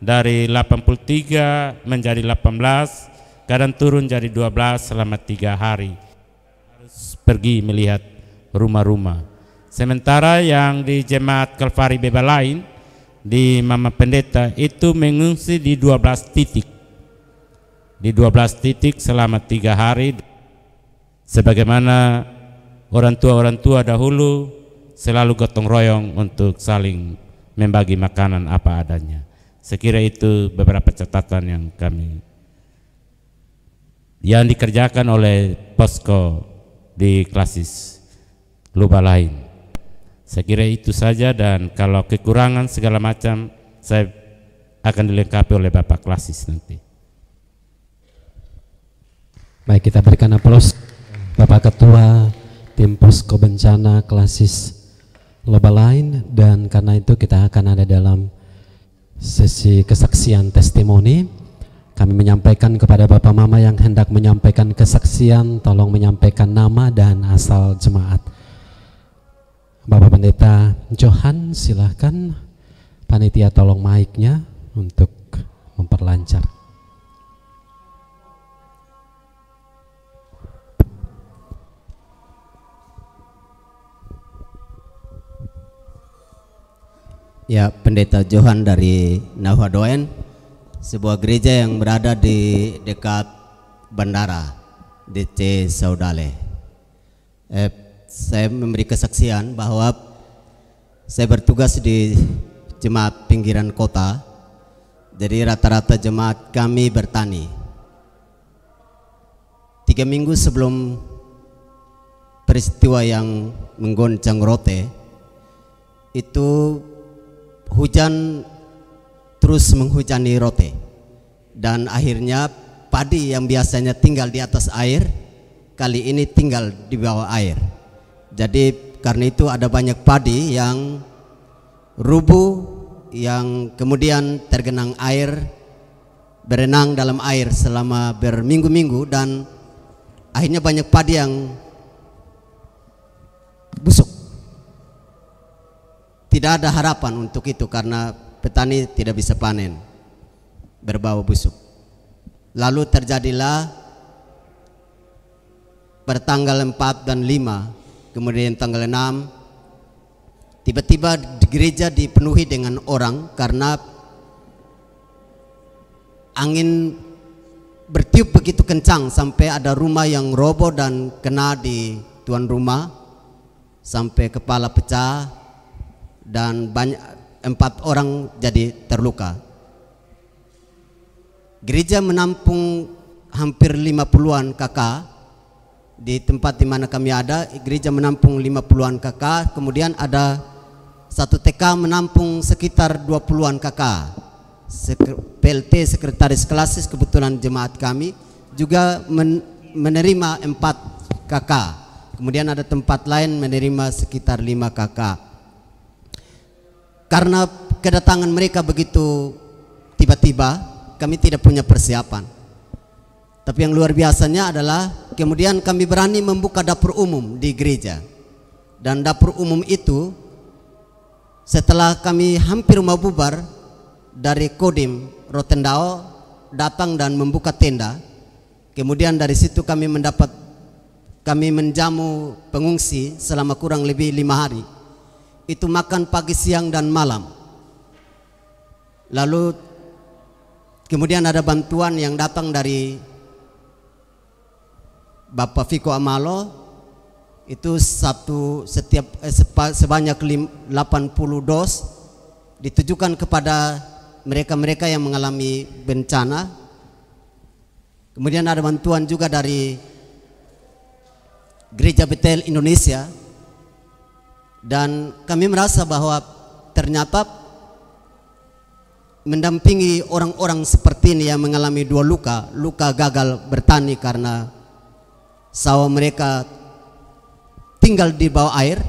Dari 83 menjadi 18, kadang turun jadi 12 selama 3 hari. Harus pergi melihat rumah-rumah. Sementara yang di Jemaat Kalvari Beba lain, di Mama Pendeta itu mengungsi di 12 titik. Di 12 titik selama 3 hari. Sebagaimana orang tua dahulu selalu gotong royong untuk saling membagi makanan apa adanya. Sekira itu beberapa catatan yang dikerjakan oleh posko di klasis Luba lain. Saya kira itu saja, dan kalau kekurangan segala macam saya akan dilengkapi oleh Bapak klasis nanti. Baik, kita berikan aplaus Bapak Ketua tim posko bencana klasis Luba lain, dan karena itu kita akan ada dalam sesi kesaksian testimoni. Kami menyampaikan kepada Bapak Mama yang hendak menyampaikan kesaksian, tolong menyampaikan nama dan asal jemaat. Bapak Pendeta Johan, silahkan. Panitia tolong mic-nya untuk memperlancar. Ya, Pendeta Johan dari Nahuadoen, sebuah gereja yang berada di dekat bandara DC Saudale. Saya memberi kesaksian bahwa saya bertugas di jemaat pinggiran kota. Jadi rata-rata jemaat kami bertani. 3 minggu sebelum peristiwa yang menggoncang Rote, itu hujan terus menghujani Rote, dan akhirnya padi yang biasanya tinggal di atas air kali ini tinggal di bawah air. Jadi karena itu ada banyak padi yang rubuh, yang kemudian tergenang air, berenang dalam air selama berminggu-minggu, dan akhirnya banyak padi yang busuk. Tidak ada harapan untuk itu karena petani tidak bisa panen, berbau busuk. Lalu terjadilah pada tanggal 4 dan 5, kemudian tanggal 6, tiba-tiba gereja dipenuhi dengan orang karena angin bertiup begitu kencang sampai ada rumah yang roboh dan kena di tuan rumah sampai kepala pecah, dan 4 orang jadi terluka. Gereja menampung hampir 50-an kakak. Di tempat di mana kami ada, gereja menampung 50-an kakak. Kemudian ada satu TK menampung sekitar 20-an kakak. PLT sekretaris klasis kebetulan jemaat kami juga menerima 4 kakak. Kemudian ada tempat lain menerima sekitar 5 kakak. Karena kedatangan mereka begitu tiba-tiba, kami tidak punya persiapan. Tapi yang luar biasanya adalah kemudian kami berani membuka dapur umum di gereja. Dan dapur umum itu setelah kami hampir mau bubar, dari Kodim Rotendao datang dan membuka tenda. Kemudian dari situ kami mendapat kami menjamu pengungsi selama kurang lebih 5 hari. Itu makan pagi, siang, dan malam. Lalu kemudian ada bantuan yang datang dari Bapak Viko Amalo, itu sebanyak 80 dos ditujukan kepada mereka-mereka yang mengalami bencana. Kemudian ada bantuan juga dari Gereja Betel Indonesia, dan kami merasa bahwa ternyata mendampingi orang-orang seperti ini yang mengalami 2 luka gagal bertani karena sawah mereka tinggal di bawah air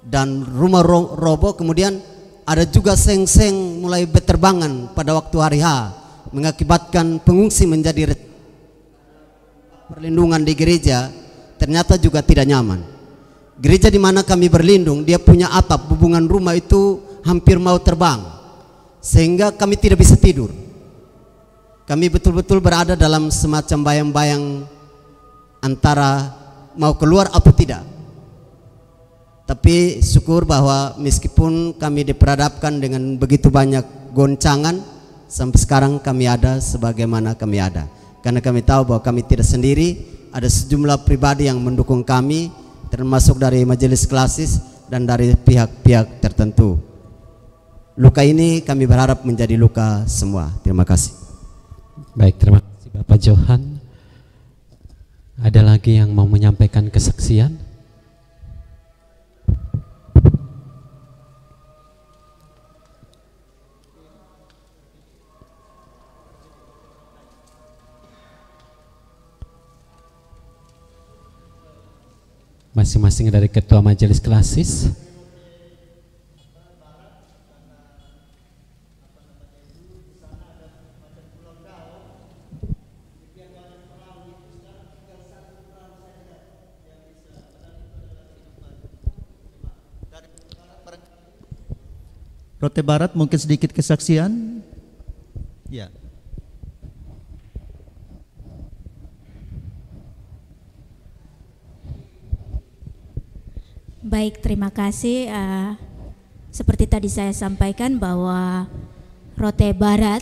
dan rumah roboh. Kemudian ada juga seng-seng mulai berterbangan pada waktu hari H, mengakibatkan pengungsi menjadi perlindungan di gereja ternyata juga tidak nyaman. Gereja di mana kami berlindung, dia punya atap, hubungan rumah itu hampir mau terbang, sehingga kami tidak bisa tidur. Kami betul-betul berada dalam semacam bayang-bayang antara mau keluar atau tidak. Tapi syukur bahwa meskipun kami diperhadapkan dengan begitu banyak goncangan, sampai sekarang kami ada sebagaimana kami ada. Karena kami tahu bahwa kami tidak sendiri, ada sejumlah pribadi yang mendukung kami, termasuk dari majelis klasis dan dari pihak-pihak tertentu. Luka ini kami berharap menjadi luka semua. Terima kasih. Baik, terima kasih Bapak Johan. Ada lagi yang mau menyampaikan kesaksian? Masing-masing dari ketua majelis klasis. Rote Barat mungkin sedikit kesaksian. Ya. Baik, terima kasih. Seperti tadi saya sampaikan bahwa Rote Barat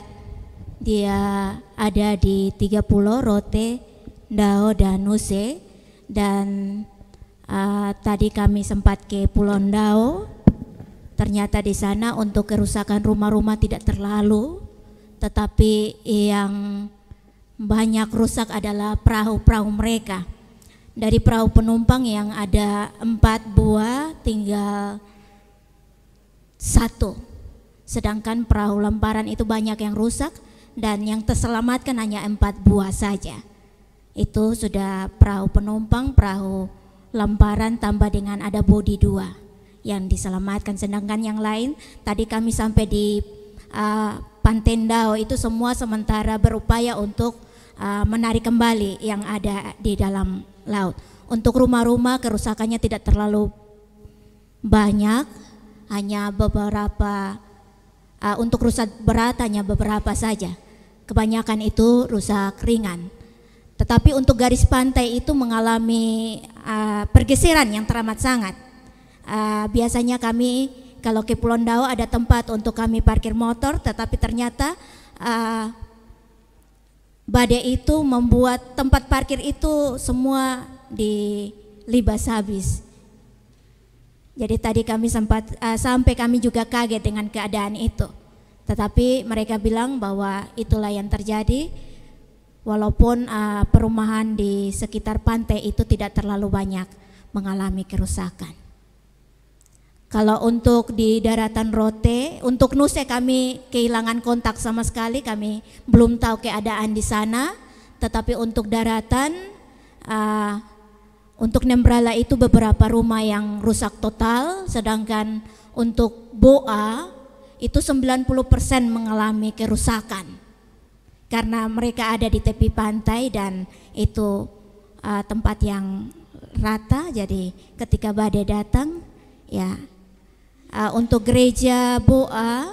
dia ada di 3 pulau, Rote, Ndao, dan Nuse. Dan tadi kami sempat ke Pulau Ndao. Ternyata di sana untuk kerusakan rumah-rumah tidak terlalu, tetapi yang banyak rusak adalah perahu-perahu mereka. Dari perahu penumpang yang ada 4 buah tinggal 1, sedangkan perahu lemparan itu banyak yang rusak dan yang terselamatkan hanya 4 buah saja. Itu sudah perahu penumpang, perahu lemparan tambah dengan ada bodi 2 yang diselamatkan, sedangkan yang lain tadi kami sampai di Pantai Ndao itu semua sementara berupaya untuk menarik kembali yang ada di dalam laut. Untuk rumah-rumah kerusakannya tidak terlalu banyak, hanya beberapa. Untuk rusak berat hanya beberapa saja, kebanyakan itu rusak ringan. Tetapi untuk garis pantai itu mengalami pergeseran yang teramat sangat. Biasanya kami kalau ke Pulau Ndao ada tempat untuk kami parkir motor, tetapi ternyata badai itu membuat tempat parkir itu semua dilibas habis. Jadi tadi kami sempat sampai kami juga kaget dengan keadaan itu. Tetapi mereka bilang bahwa itulah yang terjadi, walaupun perumahan di sekitar pantai itu tidak terlalu banyak mengalami kerusakan. Kalau untuk di daratan Rote, untuk Nuse kami kehilangan kontak sama sekali, kami belum tahu keadaan di sana. Tetapi untuk daratan, untuk Nembrala itu beberapa rumah yang rusak total, sedangkan untuk Boa itu 90% mengalami kerusakan. Karena mereka ada di tepi pantai dan itu tempat yang rata, jadi ketika badai datang, ya. Untuk gereja Boa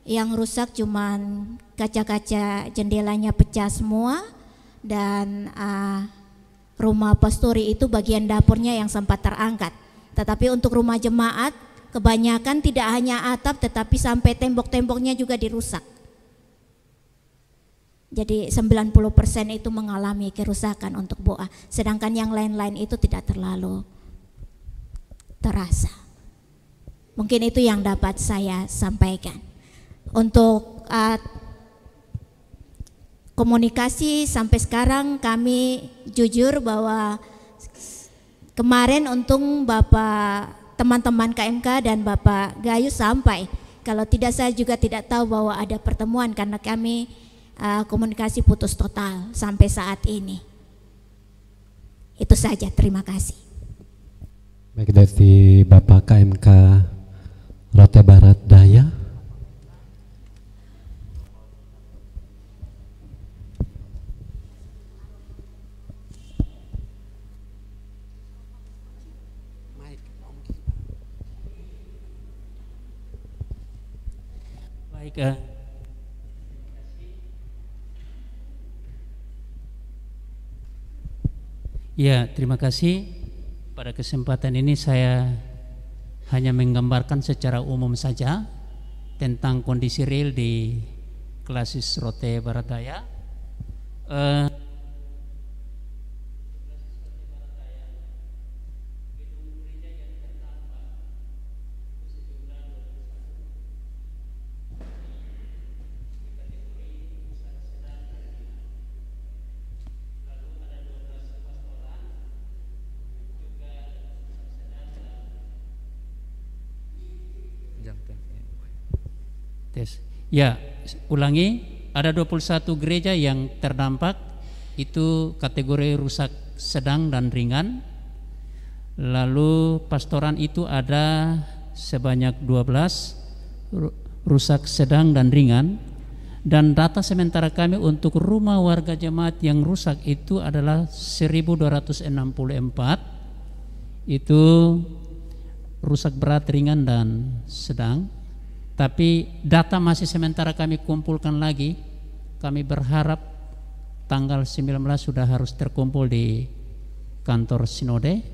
yang rusak cuman kaca-kaca jendelanya pecah semua dan rumah pastori itu bagian dapurnya yang sempat terangkat. Tetapi untuk rumah jemaat kebanyakan tidak hanya atap tetapi sampai tembok-temboknya juga dirusak. Jadi 90% itu mengalami kerusakan untuk BOA, sedangkan yang lain-lain itu tidak terlalu terasa. Mungkin itu yang dapat saya sampaikan. Untuk komunikasi sampai sekarang kami jujur bahwa kemarin untung Bapak teman-teman KMK dan Bapak Gayus sampai. Kalau tidak saya juga tidak tahu bahwa ada pertemuan karena kami komunikasi putus total sampai saat ini. Itu saja, terima kasih. Baik, dari Bapak KMK Rote Barat Daya. Baik, ya, terima kasih. Pada kesempatan ini saya hanya menggambarkan secara umum saja tentang kondisi real di Klasis Rote Barat Daya. Ya, ulangi, ada 21 gereja yang terdampak, itu kategori rusak sedang dan ringan. Lalu pastoran itu ada sebanyak 12 rusak sedang dan ringan. Dan data sementara kami untuk rumah warga jemaat yang rusak itu adalah 1264. Itu rusak berat, ringan dan sedang. Tapi data masih sementara kami kumpulkan lagi. Kami berharap tanggal 19 sudah harus terkumpul di kantor sinode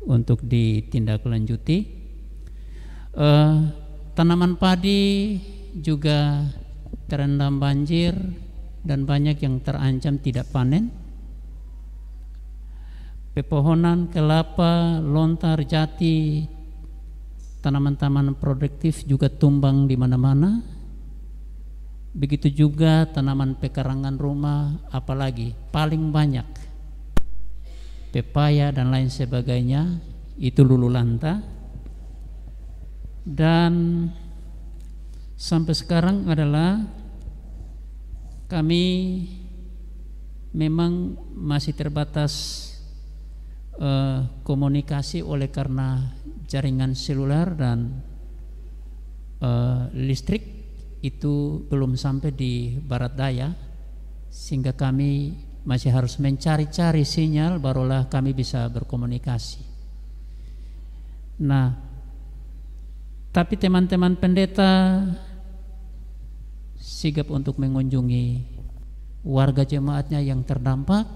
untuk ditindaklanjuti. Tanaman padi juga terendam banjir dan banyak yang terancam tidak panen. Pepohonan kelapa, lontar, jati, tanaman-tanaman produktif juga tumbang di mana-mana. Begitu juga tanaman pekarangan rumah, apalagi paling banyak pepaya dan lain sebagainya itu luluh lantah. Dan sampai sekarang adalah kami memang masih terbatas komunikasi oleh karena jaringan seluler dan listrik itu belum sampai di Barat Daya, sehingga kami masih harus mencari-cari sinyal barulah kami bisa berkomunikasi. Nah, tapi teman-teman pendeta sigap untuk mengunjungi warga jemaatnya yang terdampak,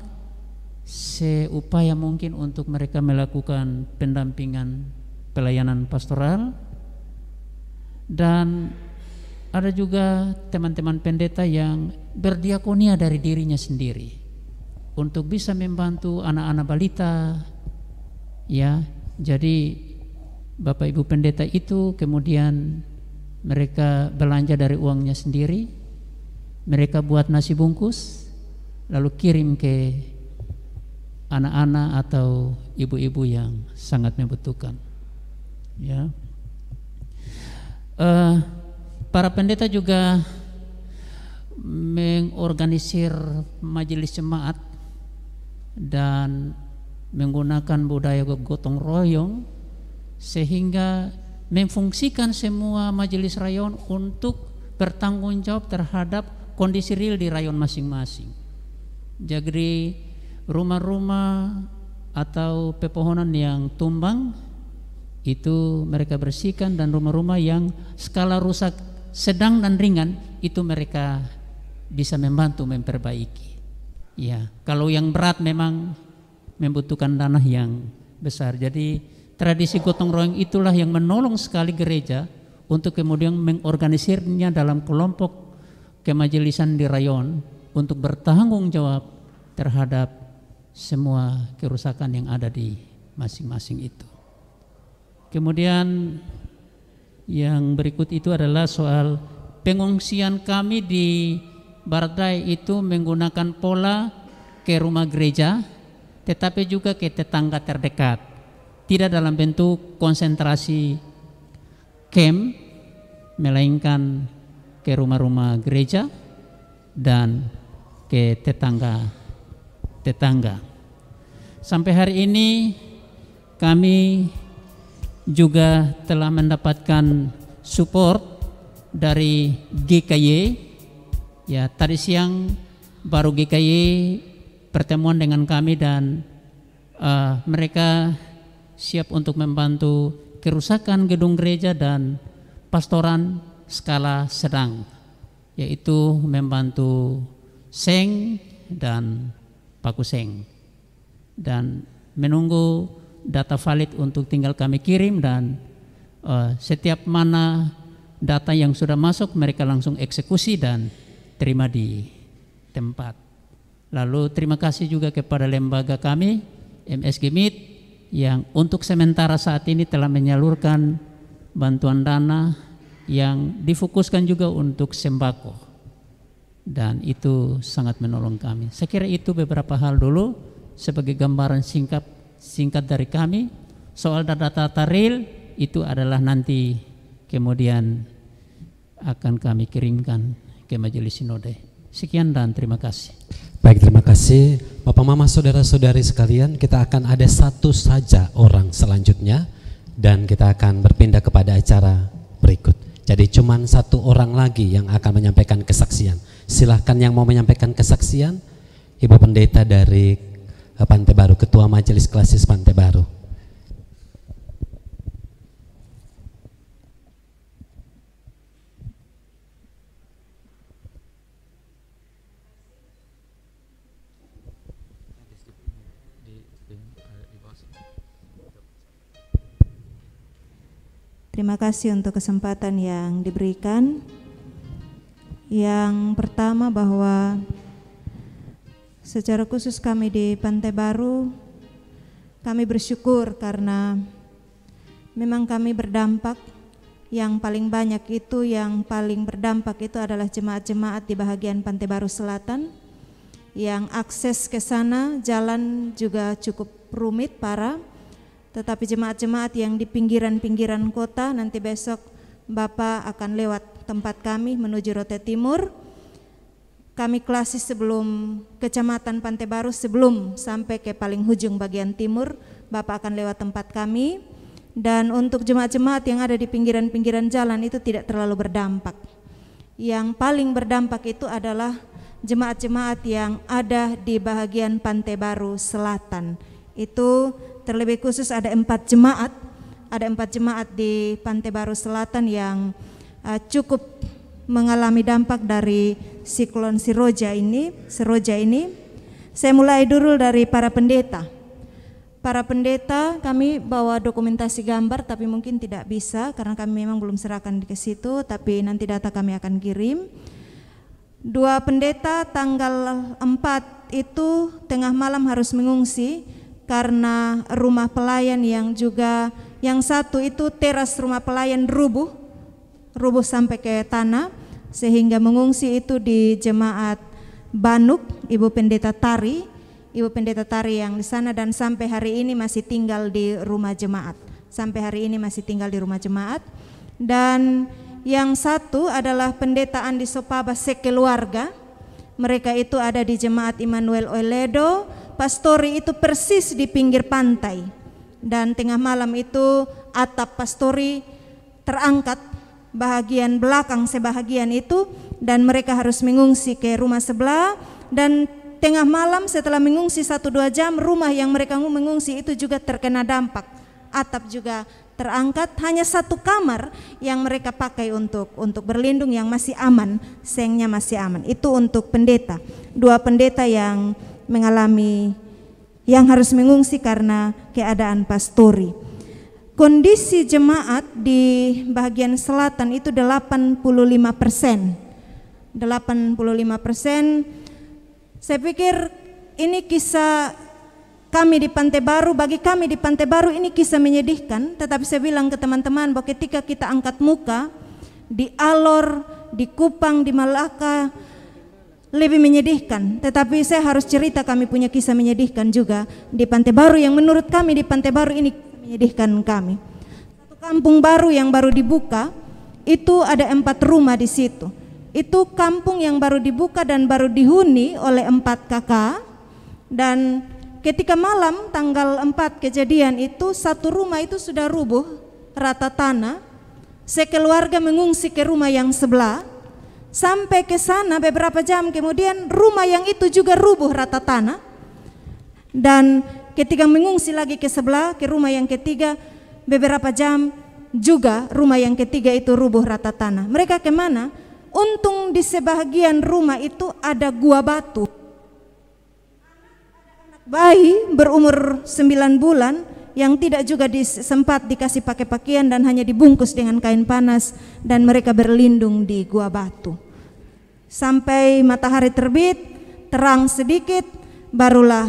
seupaya mungkin untuk mereka melakukan pendampingan pelayanan pastoral. Dan ada juga teman-teman pendeta yang berdiakonia dari dirinya sendiri untuk bisa membantu anak-anak balita, ya. Jadi Bapak Ibu pendeta itu kemudian mereka belanja dari uangnya sendiri, mereka buat nasi bungkus lalu kirim ke anak-anak atau ibu-ibu yang sangat membutuhkan, ya. Para pendeta juga mengorganisir majelis jemaat dan menggunakan budaya gotong royong sehingga memfungsikan semua majelis rayon untuk bertanggung jawab terhadap kondisi real di rayon masing-masing. Jadi rumah-rumah atau pepohonan yang tumbang itu mereka bersihkan, dan rumah-rumah yang skala rusak sedang dan ringan itu mereka bisa membantu memperbaiki. Ya, kalau yang berat memang membutuhkan dana yang besar. Jadi tradisi gotong royong itulah yang menolong sekali gereja untuk kemudian mengorganisirnya dalam kelompok kemajelisan di rayon untuk bertanggung jawab terhadap semua kerusakan yang ada di masing-masing itu. Kemudian yang berikut itu adalah soal pengungsian kami di Baradai itu menggunakan pola ke rumah gereja tetapi juga ke tetangga terdekat, tidak dalam bentuk konsentrasi camp, melainkan ke rumah-rumah gereja dan ke tetangga. Sampai hari ini kami juga telah mendapatkan support dari GKY. Ya, tadi siang baru GKY pertemuan dengan kami dan mereka siap untuk membantu kerusakan gedung gereja dan pastoran skala sedang, yaitu membantu seng dan paku seng, dan menunggu data valid untuk tinggal kami kirim, dan setiap mana data yang sudah masuk mereka langsung eksekusi dan terima di tempat. Lalu terima kasih juga kepada lembaga kami MSG MIT yang untuk sementara saat ini telah menyalurkan bantuan dana yang difokuskan juga untuk sembako, dan itu sangat menolong kami. Saya kira itu beberapa hal dulu sebagai gambaran singkat dari kami. Soal data-data real itu adalah nanti kemudian akan kami kirimkan ke Majelis Sinode. Sekian dan terima kasih. Baik, terima kasih Bapak Mama, saudara-saudari sekalian. Kita akan ada satu saja orang selanjutnya dan kita akan berpindah kepada acara berikut. Jadi cuman satu orang lagi yang akan menyampaikan kesaksian. Silahkan yang mau menyampaikan kesaksian, Ibu Pendeta dari Pantai Baru, Ketua Majelis Klasis Pantai Baru. Terima kasih untuk kesempatan yang diberikan. Yang pertama, bahwa secara khusus kami di Pantai Baru, kami bersyukur karena memang kami berdampak. Yang paling banyak itu, yang paling berdampak itu adalah jemaat-jemaat di bahagian Pantai Baru Selatan, yang akses ke sana jalan juga cukup rumit, parah. Tetapi jemaat-jemaat yang di pinggiran-pinggiran kota, nanti besok Bapak akan lewat tempat kami menuju Rote Timur. Kami klasis sebelum Kecamatan Pantai Baru, sebelum sampai ke paling ujung bagian timur, Bapak akan lewat tempat kami. Dan untuk jemaat-jemaat yang ada di pinggiran-pinggiran jalan itu tidak terlalu berdampak. Yang paling berdampak itu adalah jemaat-jemaat yang ada di bahagian Pantai Baru Selatan. Itu terlebih khusus ada 4 jemaat di Pantai Baru Selatan yang cukup mengalami dampak dari siklon Seroja ini. Saya mulai dulu dari para pendeta. Para pendeta kami bawa dokumentasi gambar, tapi mungkin tidak bisa karena kami memang belum serahkan ke situ, tapi nanti data kami akan kirim. 2 pendeta tanggal 4 itu tengah malam harus mengungsi karena rumah pelayan yang satu itu teras rumah pelayan rubuh sampai ke tanah, sehingga mengungsi itu di jemaat Banuk, Ibu Pendeta Tari yang di sana, dan sampai hari ini masih tinggal di rumah jemaat. Dan yang satu adalah pendeta Andi Sopaba sekeluarga. Mereka itu ada di jemaat Immanuel Oledo. Pastori itu persis di pinggir pantai, dan tengah malam itu atap pastori terangkat bahagian belakang sebahagian itu, dan mereka harus mengungsi ke rumah sebelah. Dan tengah malam setelah mengungsi 1-2 jam, rumah yang mereka mengungsi itu juga terkena dampak, atap juga terangkat. Hanya 1 kamar yang mereka pakai untuk berlindung yang masih aman, sengnya masih aman. Itu untuk pendeta. 2 pendeta yang mengalami yang harus mengungsi karena keadaan pastori. Kondisi jemaat di bagian selatan itu 85%. 85%. Saya pikir ini kisah kami di Pantai Baru, bagi kami di Pantai Baru ini kisah menyedihkan, tetapi saya bilang ke teman-teman bahwa ketika kita angkat muka di Alor, di Kupang, di Malaka lebih menyedihkan, tetapi saya harus cerita kami punya kisah menyedihkan juga di Pantai Baru yang menurut kami di Pantai Baru ini menyedihkan kami. Satu kampung baru yang baru dibuka, itu ada 4 rumah di situ. Itu kampung yang baru dibuka dan baru dihuni oleh 4 kakak. Dan ketika malam tanggal 4 kejadian itu, 1 rumah itu sudah rubuh rata tanah. Sekeluarga mengungsi ke rumah yang sebelah. Sampai ke sana beberapa jam kemudian rumah yang itu juga rubuh rata tanah. Dan ketika mengungsi lagi ke sebelah, ke rumah yang ketiga, beberapa jam juga rumah yang ketiga itu rubuh rata tanah. Mereka kemana? Untung di sebagian rumah itu ada gua batu. Anak bayi berumur 9 bulan yang tidak juga sempat dikasih pakai pakaian dan hanya dibungkus dengan kain panas, dan mereka berlindung di gua batu. Sampai matahari terbit, terang sedikit, barulah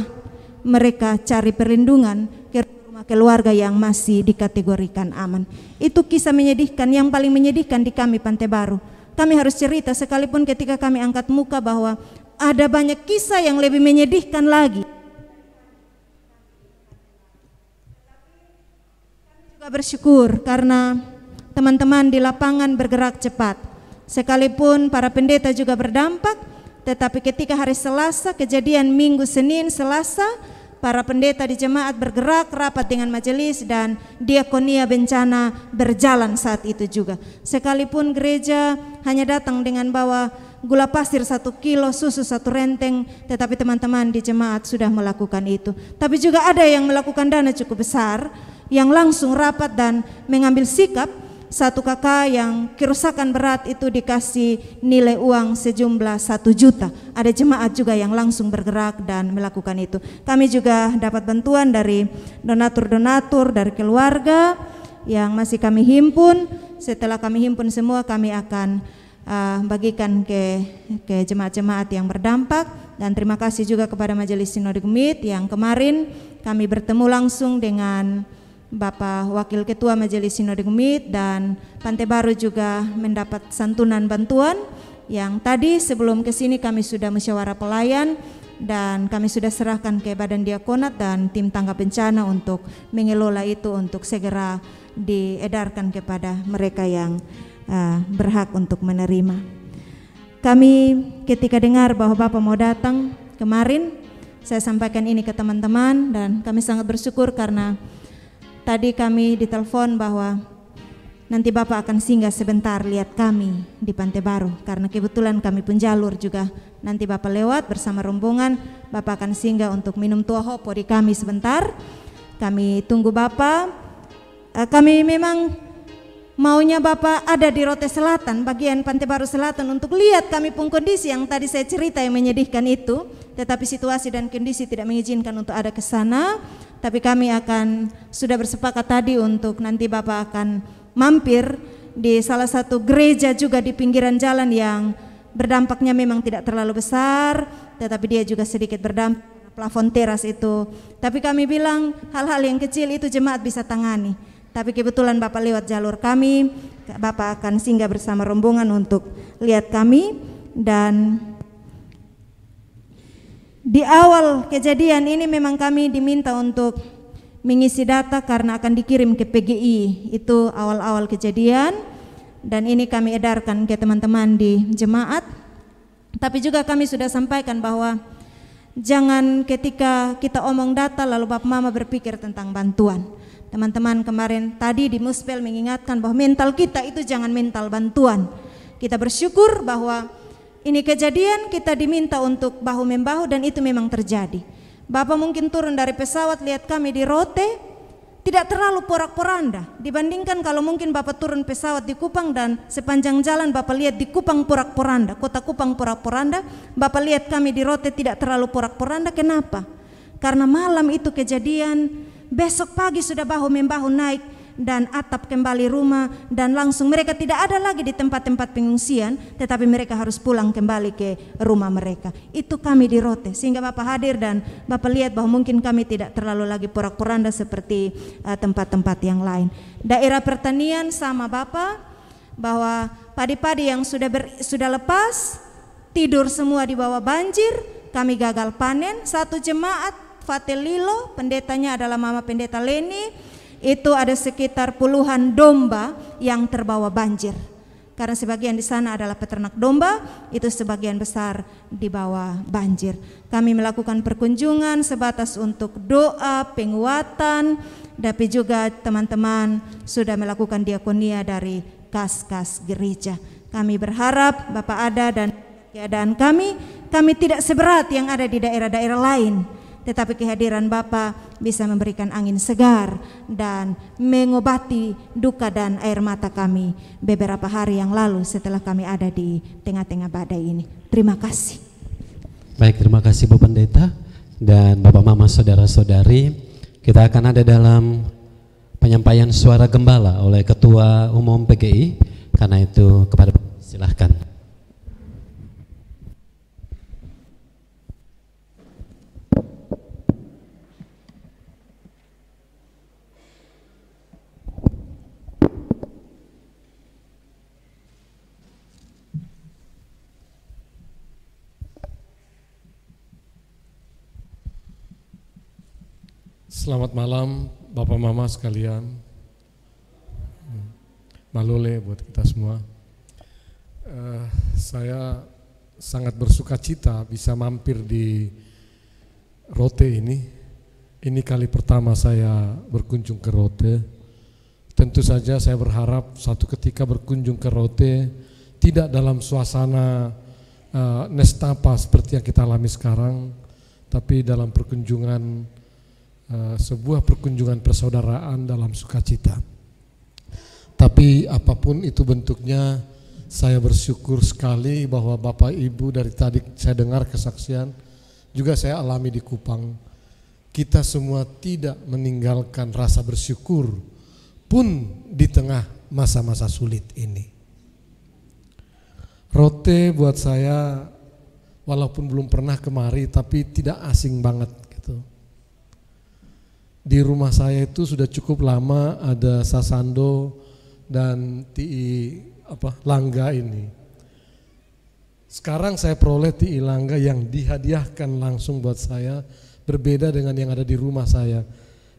mereka cari perlindungan ke rumah keluarga yang masih dikategorikan aman. Itu kisah menyedihkan, yang paling menyedihkan di kami Pantai Baru. Kami harus cerita sekalipun ketika kami angkat muka bahwa ada banyak kisah yang lebih menyedihkan lagi. Kami juga bersyukur karena teman-teman di lapangan bergerak cepat. Sekalipun para pendeta juga berdampak, tetapi ketika hari Selasa, kejadian Minggu, Senin, Selasa, para pendeta di jemaat bergerak rapat dengan majelis dan diakonia bencana berjalan saat itu juga. Sekalipun gereja hanya datang dengan bawa gula pasir 1 kilo, susu 1 renteng, tetapi teman-teman di jemaat sudah melakukan itu. Tapi juga ada yang melakukan dana cukup besar, yang langsung rapat dan mengambil sikap. 1 kakak yang kerusakan berat itu dikasih nilai uang sejumlah 1 juta. Ada jemaat juga yang langsung bergerak dan melakukan itu. Kami juga dapat bantuan dari donatur-donatur, dari keluarga yang masih kami himpun. Setelah kami himpun semua, kami akan bagikan ke jemaat-jemaat yang berdampak. Dan terima kasih juga kepada Majelis Sinode Gemit yang kemarin kami bertemu langsung dengan Bapak Wakil Ketua Majelis Sinode Gemit, dan Pantai Baru juga mendapat santunan bantuan yang tadi sebelum ke sini kami sudah musyawarah pelayan dan kami sudah serahkan ke Badan Diakonat dan tim tanggap bencana untuk mengelola itu untuk segera diedarkan kepada mereka yang berhak untuk menerima. Kami ketika dengar bahwa Bapak mau datang kemarin, saya sampaikan ini ke teman-teman dan kami sangat bersyukur karena tadi kami ditelepon bahwa nanti Bapak akan singgah sebentar lihat kami di Pantai Baru, karena kebetulan kami pun jalur juga. Nanti Bapak lewat bersama rombongan, Bapak akan singgah untuk minum tua hopo di kami sebentar. Kami tunggu Bapak. Kami memang maunya Bapak ada di Rote Selatan, bagian Pantai Baru Selatan, untuk lihat kami pun kondisi yang tadi saya cerita yang menyedihkan itu. Tetapi situasi dan kondisi tidak mengizinkan untuk ada ke sana. Tapi kami akan sudah bersepakat tadi untuk nanti Bapak akan mampir di salah satu gereja juga di pinggiran jalan yang berdampaknya memang tidak terlalu besar, tetapi dia juga sedikit berdampak, plafon teras itu. Tapi kami bilang hal-hal yang kecil itu jemaat bisa tangani. Tapi kebetulan Bapak lewat jalur kami, Bapak akan singgah bersama rombongan untuk lihat kami. Dan di awal kejadian ini memang kami diminta untuk mengisi data karena akan dikirim ke PGI, itu awal-awal kejadian, dan ini kami edarkan ke teman-teman di jemaat. Tapi juga kami sudah sampaikan bahwa jangan ketika kita omong data lalu Bapak Mama berpikir tentang bantuan. Teman-teman kemarin tadi di Muspel mengingatkan bahwa mental kita itu jangan mental bantuan. Kita bersyukur bahwa ini kejadian kita diminta untuk bahu-membahu dan itu memang terjadi. Bapak mungkin turun dari pesawat lihat kami di Rote, tidak terlalu porak-poranda dibandingkan kalau mungkin Bapak turun pesawat di Kupang dan sepanjang jalan Bapak lihat di Kupang porak-poranda, kota Kupang porak-poranda. Bapak lihat kami di Rote tidak terlalu porak-poranda. Kenapa? Karena malam itu kejadian, besok pagi sudah bahu-membahu naik dan atap kembali rumah, dan langsung mereka tidak ada lagi di tempat-tempat pengungsian, tetapi mereka harus pulang kembali ke rumah mereka. Itu kami di Rote, sehingga Bapak hadir dan Bapak lihat bahwa mungkin kami tidak terlalu lagi porak-poranda seperti tempat-tempat yang lain. Daerah pertanian sama Bapak, bahwa padi-padi yang sudah lepas tidur semua di bawah banjir, kami gagal panen. Satu jemaat Fatelilo, pendetanya adalah Mama Pendeta Leni, itu ada sekitar puluhan domba yang terbawa banjir. Karena sebagian di sana adalah peternak domba, itu sebagian besar di bawah banjir. Kami melakukan perkunjungan sebatas untuk doa, penguatan, tapi juga teman-teman sudah melakukan diakonia dari kas-kas gereja. Kami berharap Bapak ada dan keadaan kami tidak seberat yang ada di daerah-daerah lain, tetapi kehadiran Bapa bisa memberikan angin segar dan mengobati duka dan air mata kami beberapa hari yang lalu setelah kami ada di tengah-tengah badai ini. Terima kasih. Baik, terima kasih Bu Pendeta dan Bapak Mama saudara-saudari. Kita akan ada dalam penyampaian suara gembala oleh Ketua Umum PGI. Karena itu kepada silahkan. Selamat malam Bapak Mama sekalian, malole buat kita semua. Saya sangat bersuka cita bisa mampir di Rote ini. Ini kali pertama saya berkunjung ke Rote. Tentu saja saya berharap suatu ketika berkunjung ke Rote tidak dalam suasana nestapa seperti yang kita alami sekarang, tapi dalam perkunjungan sebuah perkunjungan persaudaraan dalam sukacita. Tapi apapun itu bentuknya, saya bersyukur sekali bahwa Bapak Ibu dari tadi saya dengar kesaksian, juga saya alami di Kupang. Kita semua tidak meninggalkan rasa bersyukur pun di tengah masa-masa sulit ini. Rote buat saya walaupun belum pernah kemari tapi tidak asing banget gitu. Di rumah saya itu sudah cukup lama ada Sasando dan Langga ini. Sekarang saya peroleh TI Langga yang dihadiahkan langsung buat saya, berbeda dengan yang ada di rumah saya.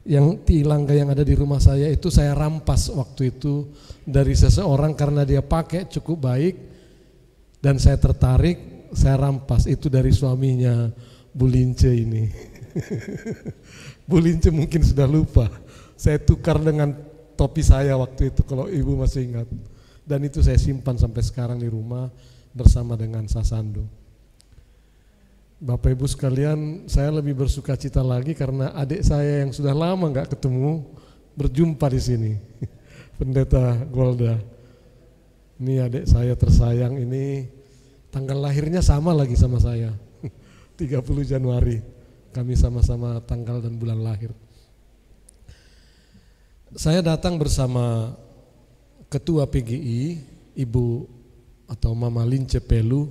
Yang TI Langga yang ada di rumah saya itu saya rampas waktu itu dari seseorang karena dia pakai cukup baik dan saya tertarik, saya rampas itu dari suaminya Bu Lince ini. Bu Lince mungkin sudah lupa, saya tukar dengan topi saya waktu itu kalau Ibu masih ingat. Dan itu saya simpan sampai sekarang di rumah bersama dengan Sasando. Bapak Ibu sekalian, saya lebih bersuka cita lagi karena adik saya yang sudah lama nggak ketemu berjumpa di sini. Pendeta Golda. Ini adik saya tersayang ini, tanggal lahirnya sama lagi sama saya. 30 Januari. Kami sama-sama tanggal dan bulan lahir. Saya datang bersama Ketua PGI, Ibu atau Mama Lince Pelu.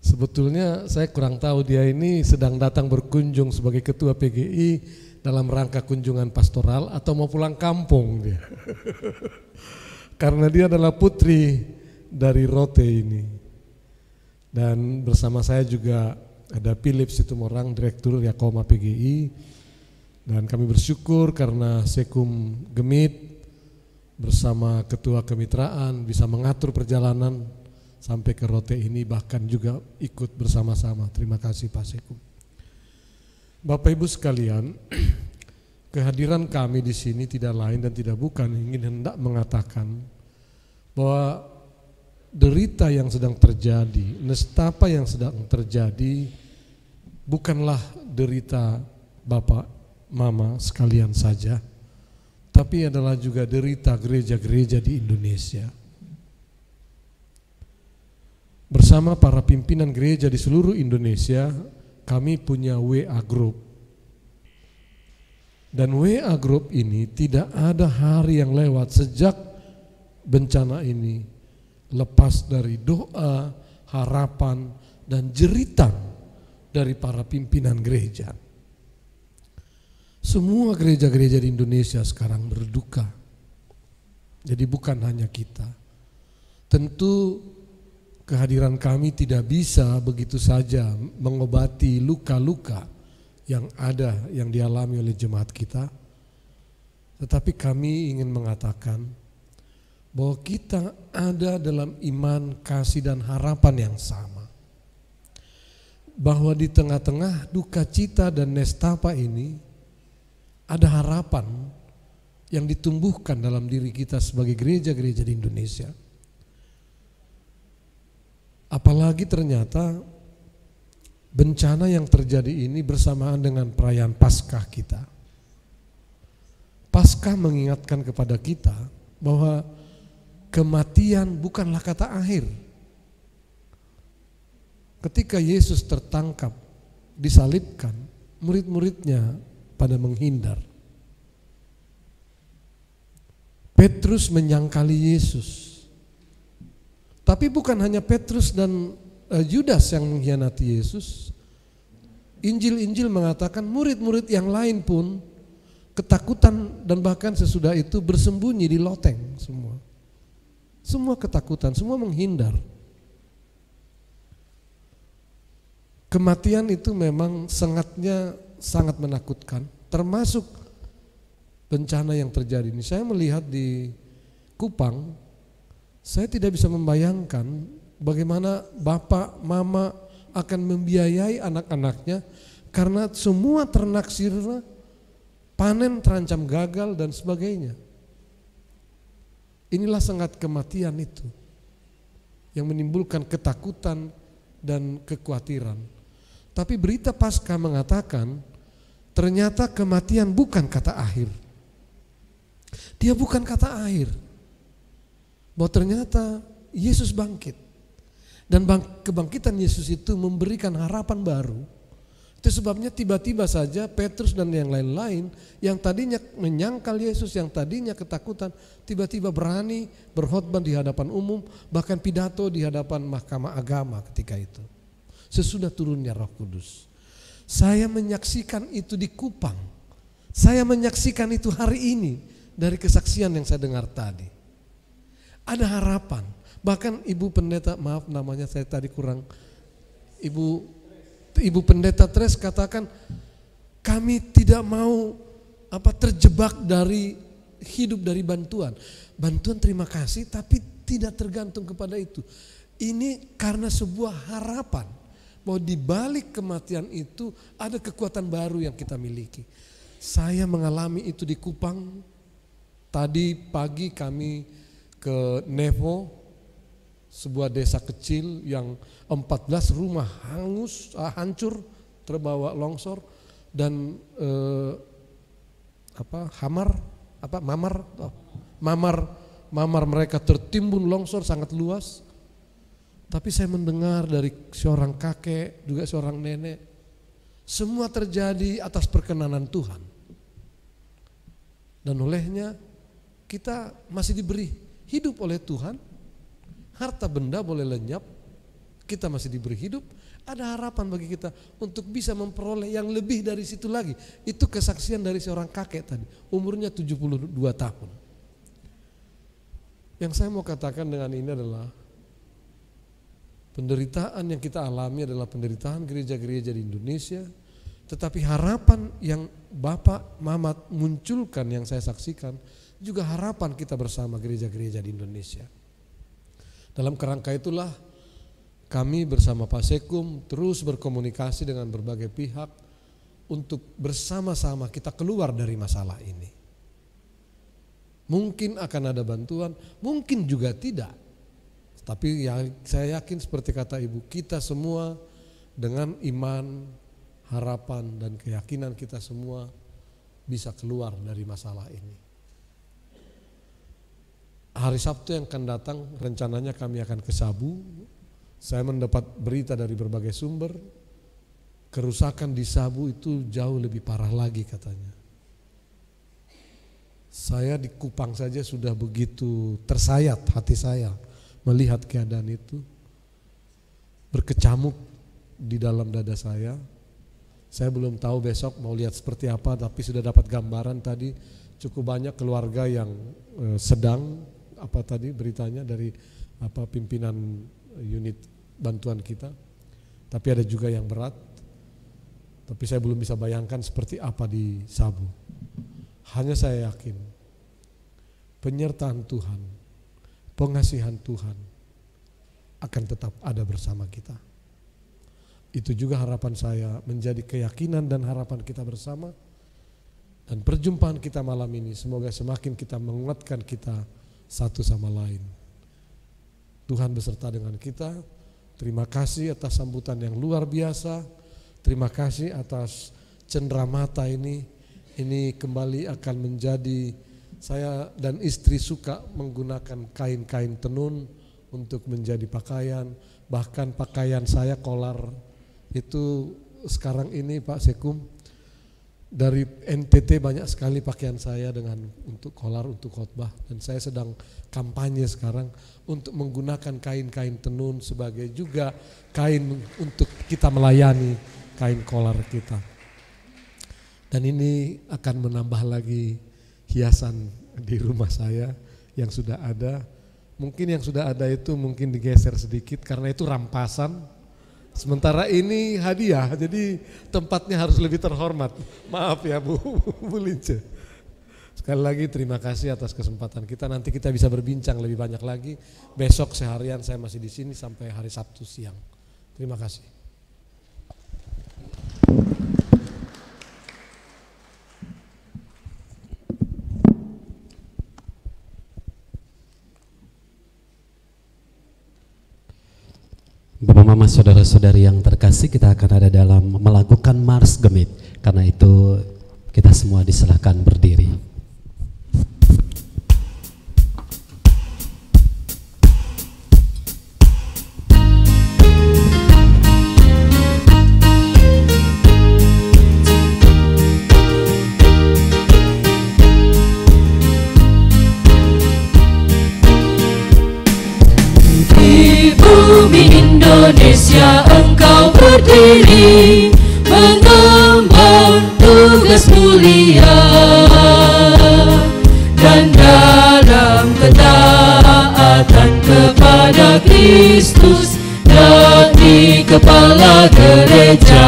Sebetulnya saya kurang tahu dia ini sedang datang berkunjung sebagai Ketua PGI dalam rangka kunjungan pastoral atau mau pulang kampung dia. Karena dia adalah putri dari Rote ini. Dan bersama saya juga ada Philip Situmorang, Direktur Yakoma PGI, dan kami bersyukur karena Sekum Gemit bersama Ketua Kemitraan bisa mengatur perjalanan sampai ke Rote ini, bahkan juga ikut bersama-sama. Terima kasih Pak Sekum. Bapak Ibu sekalian, kehadiran kami di sini tidak lain dan tidak bukan ingin hendak mengatakan bahwa derita yang sedang terjadi, nestapa yang sedang terjadi bukanlah derita Bapak Mama sekalian saja, tapi adalah juga derita gereja-gereja di Indonesia. Bersama para pimpinan gereja di seluruh Indonesia, kami punya WA Group Dan WA Group ini tidak ada hari yang lewat sejak bencana ini lepas dari doa, harapan, dan jeritan dari para pimpinan gereja. Semua gereja-gereja di Indonesia sekarang berduka. Jadi bukan hanya kita. Tentu kehadiran kami tidak bisa begitu saja mengobati luka-luka yang ada, yang dialami oleh jemaat kita. Tetapi kami ingin mengatakan bahwa kita ada dalam iman, kasih, dan harapan yang sama. Bahwa di tengah-tengah duka cita dan nestapa ini ada harapan yang ditumbuhkan dalam diri kita sebagai gereja-gereja di Indonesia. Apalagi ternyata bencana yang terjadi ini bersamaan dengan perayaan Paskah kita. Paskah mengingatkan kepada kita bahwa kematian bukanlah kata akhir. Ketika Yesus tertangkap, disalibkan, murid-muridnya pada menghindar. Petrus menyangkali Yesus. Tapi bukan hanya Petrus dan Yudas yang mengkhianati Yesus. Injil-injil mengatakan murid-murid yang lain pun ketakutan dan bahkan sesudah itu bersembunyi di loteng semua. Semua ketakutan, semua menghindar. Kematian itu memang sangat menakutkan, termasuk bencana yang terjadi ini. Saya melihat di Kupang, saya tidak bisa membayangkan bagaimana bapak, mama akan membiayai anak-anaknya karena semua ternak sirna, panen terancam gagal dan sebagainya. Inilah sangat kematian itu yang menimbulkan ketakutan dan kekhawatiran. Tapi berita Paskah mengatakan ternyata kematian bukan kata akhir. Dia bukan kata akhir. Bahwa ternyata Yesus bangkit. Dan kebangkitan Yesus itu memberikan harapan baru. Itu sebabnya tiba-tiba saja Petrus dan yang lain-lain yang tadinya menyangkal Yesus, yang tadinya ketakutan, tiba-tiba berani berkhotbah di hadapan umum, bahkan pidato di hadapan mahkamah agama ketika itu. Sesudah turunnya Roh Kudus. Saya menyaksikan itu di Kupang. Saya menyaksikan itu hari ini dari kesaksian yang saya dengar tadi. Ada harapan. Bahkan Ibu Pendeta, maaf namanya saya tadi kurang, Ibu Pendeta Tres katakan kami tidak mau terjebak dari hidup dari bantuan. Bantuan terima kasih tapi tidak tergantung kepada itu. Ini karena sebuah harapan bahwa di balik kematian itu ada kekuatan baru yang kita miliki. Saya mengalami itu di Kupang. Tadi pagi kami ke Nevo, sebuah desa kecil yang 14 rumah hancur, terbawa longsor dan mamar mereka tertimbun longsor sangat luas. Tapi saya mendengar dari seorang kakek, juga seorang nenek, semua terjadi atas perkenanan Tuhan. Dan olehnya kita masih diberi hidup oleh Tuhan, harta benda boleh lenyap, kita masih diberi hidup, ada harapan bagi kita untuk bisa memperoleh yang lebih dari situ lagi. Itu kesaksian dari seorang kakek tadi, umurnya 72 tahun. Yang saya mau katakan dengan ini adalah penderitaan yang kita alami adalah penderitaan gereja-gereja di Indonesia, tetapi harapan yang Bapak Mamat munculkan yang saya saksikan juga harapan kita bersama gereja-gereja di Indonesia. Dalam kerangka itulah kami bersama Pak Sekum terus berkomunikasi dengan berbagai pihak untuk bersama-sama kita keluar dari masalah ini. Mungkin akan ada bantuan, mungkin juga tidak. Tapi saya yakin seperti kata Ibu, kita semua dengan iman, harapan dan keyakinan kita semua bisa keluar dari masalah ini. Hari Sabtu yang akan datang rencananya kami akan ke Sabu. Saya mendapat berita dari berbagai sumber, kerusakan di Sabu itu jauh lebih parah lagi katanya. Saya di Kupang saja sudah begitu tersayat hati saya melihat keadaan itu, berkecamuk di dalam dada saya. Saya belum tahu besok mau lihat seperti apa, tapi sudah dapat gambaran tadi cukup banyak keluarga yang sedang, apa tadi beritanya dari pimpinan unit bantuan kita, tapi ada juga yang berat. Tapi saya belum bisa bayangkan seperti apa di Sabu. Hanya saya yakin penyertaan Tuhan, pengasihan Tuhan akan tetap ada bersama kita. Itu juga harapan saya, menjadi keyakinan dan harapan kita bersama. Dan perjumpaan kita malam ini semoga semakin kita menguatkan kita satu sama lain. Tuhan beserta dengan kita. Terima kasih atas sambutan yang luar biasa. Terima kasih atas cenderamata ini. Ini kembali akan menjadi, saya dan istri suka menggunakan kain-kain tenun untuk menjadi pakaian. Bahkan pakaian saya kolar itu sekarang ini Pak Sekum, dari NTT banyak sekali pakaian saya dengan untuk kolar, untuk khotbah. Dan saya sedang kampanye sekarang untuk menggunakan kain-kain tenun sebagai juga kain untuk kita melayani, kain kolar kita. Dan ini akan menambah lagi hiasan di rumah saya yang sudah ada. Mungkin yang sudah ada itu mungkin digeser sedikit karena itu rampasan. Sementara ini hadiah, jadi tempatnya harus lebih terhormat. Maaf ya Bu Lince. Sekali lagi terima kasih atas kesempatan kita. Nanti kita bisa berbincang lebih banyak lagi. Besok seharian saya masih di sini sampai hari Sabtu siang. Terima kasih. Bapak Mama saudara-saudari yang terkasih, kita akan ada dalam melakukan Mars Gemit. Karena itu kita semua disilahkan berdiri. Indonesia engkau berdiri mengemban tugas mulia, dan dalam ketaatan kepada Kristus jadi kepala gereja.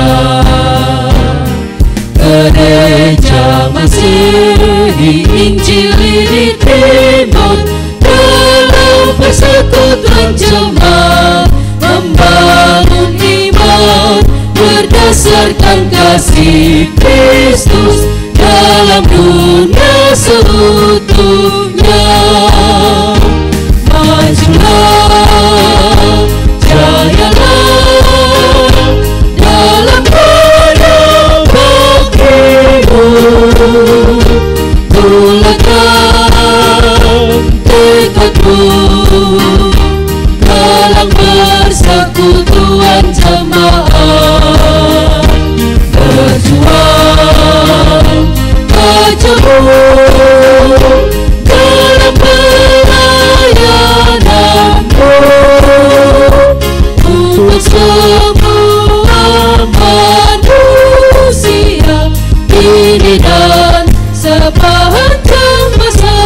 Gereja masih diinjili di timur dalam persekutuan jemaat, membangun iman berdasarkan kasih Kristus dalam dunia seutuhnya. Majulah, jayalah dalam karya baktimu, bulatkan tekadmu dalam persekutuan jemaat. Berjuang tak jauh dalam pelayananmu untuk semua manusia ini dan sepanjang masa.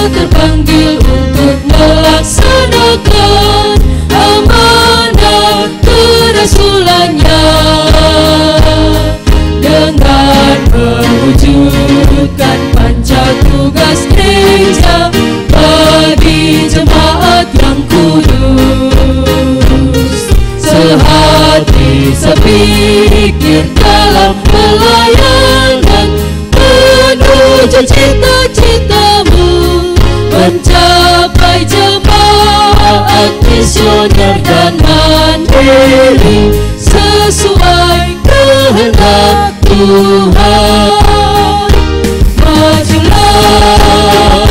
Terpanggil untuk melaksanakan amanat kerasulannya dengan mewujudkan panca tugas gereja bagi jemaat yang kudus, sehati sepikir dalam pelayanan menuju cita-citamu, mencapai jemaat misioner dan mandiri sesuai kehendak Tuhan. Majulah,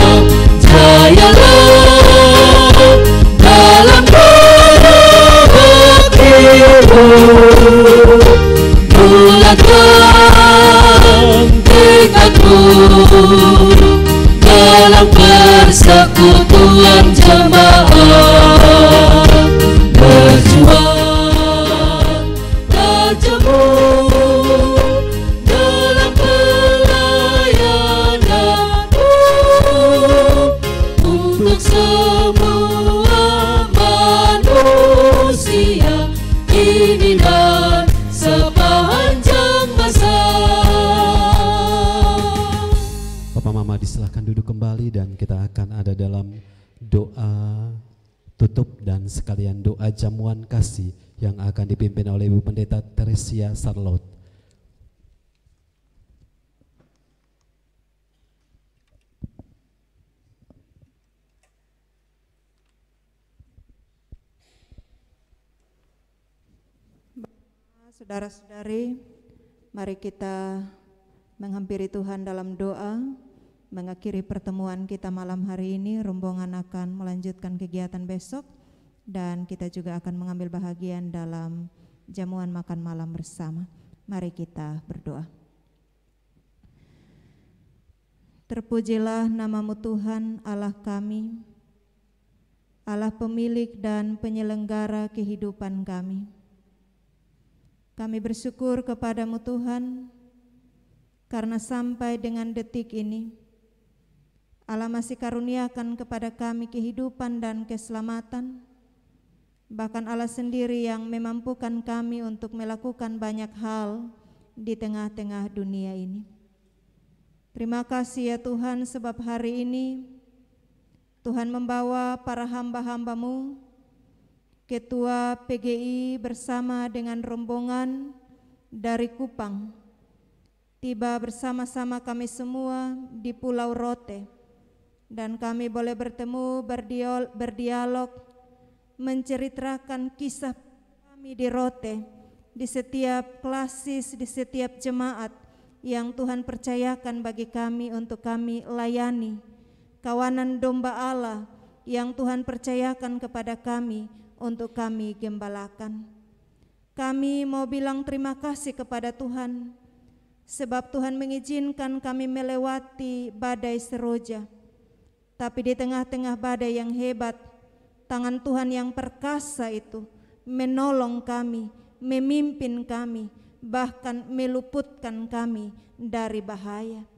jayalah dalam baktimu, bulatkan tekadmu dalam persekutuan jemaat, berjuang tajamu dalam pelayananmu untuk semua manusia ini dan sepanjang masa. Bapak Mama disilahkan duduk kembali dan kita akan ada dalam doa tutup dan sekalian doa jamuan kasih yang akan dipimpin oleh Ibu Pendeta Teresia Charlotte. Saudara-saudari, mari kita menghampiri Tuhan dalam doa. Mengakhiri pertemuan kita malam hari ini, rombongan akan melanjutkan kegiatan besok dan kita juga akan mengambil bahagian dalam jamuan makan malam bersama. Mari kita berdoa. Terpujilah namamu Tuhan Allah kami, Allah pemilik dan penyelenggara kehidupan kami. Kami bersyukur kepadamu Tuhan, karena sampai dengan detik ini, Allah masih karuniakan kepada kami kehidupan dan keselamatan. Bahkan Allah sendiri yang memampukan kami untuk melakukan banyak hal di tengah-tengah dunia ini. Terima kasih ya Tuhan, sebab hari ini Tuhan membawa para hamba-hamba-Mu, Ketua PGI bersama dengan rombongan dari Kupang, tiba bersama-sama kami semua di Pulau Rote, dan kami boleh bertemu, berdialog, menceritakan kisah kami di Rote, di setiap klasis, di setiap jemaat yang Tuhan percayakan bagi kami untuk kami layani, kawanan domba Allah yang Tuhan percayakan kepada kami untuk kami gembalakan. Kami mau bilang terima kasih kepada Tuhan, sebab Tuhan mengizinkan kami melewati badai Seroja. Tapi di tengah-tengah badai yang hebat, tangan Tuhan yang perkasa itu menolong kami, memimpin kami, bahkan meluputkan kami dari bahaya.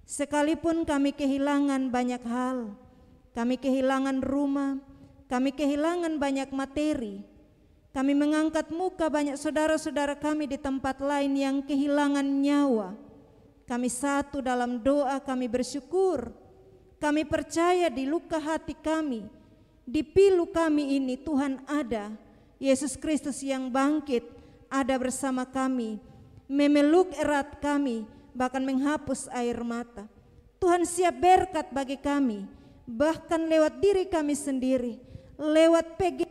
Sekalipun kami kehilangan banyak hal, kami kehilangan rumah, kami kehilangan banyak materi, kami mengangkat muka banyak saudara-saudara kami di tempat lain yang kehilangan nyawa. Kami satu dalam doa, kami bersyukur. Kami percaya di luka hati kami, di pilu kami ini Tuhan ada. Yesus Kristus yang bangkit ada bersama kami, memeluk erat kami, bahkan menghapus air mata. Tuhan siap berkat bagi kami, bahkan lewat diri kami sendiri, lewat PGI,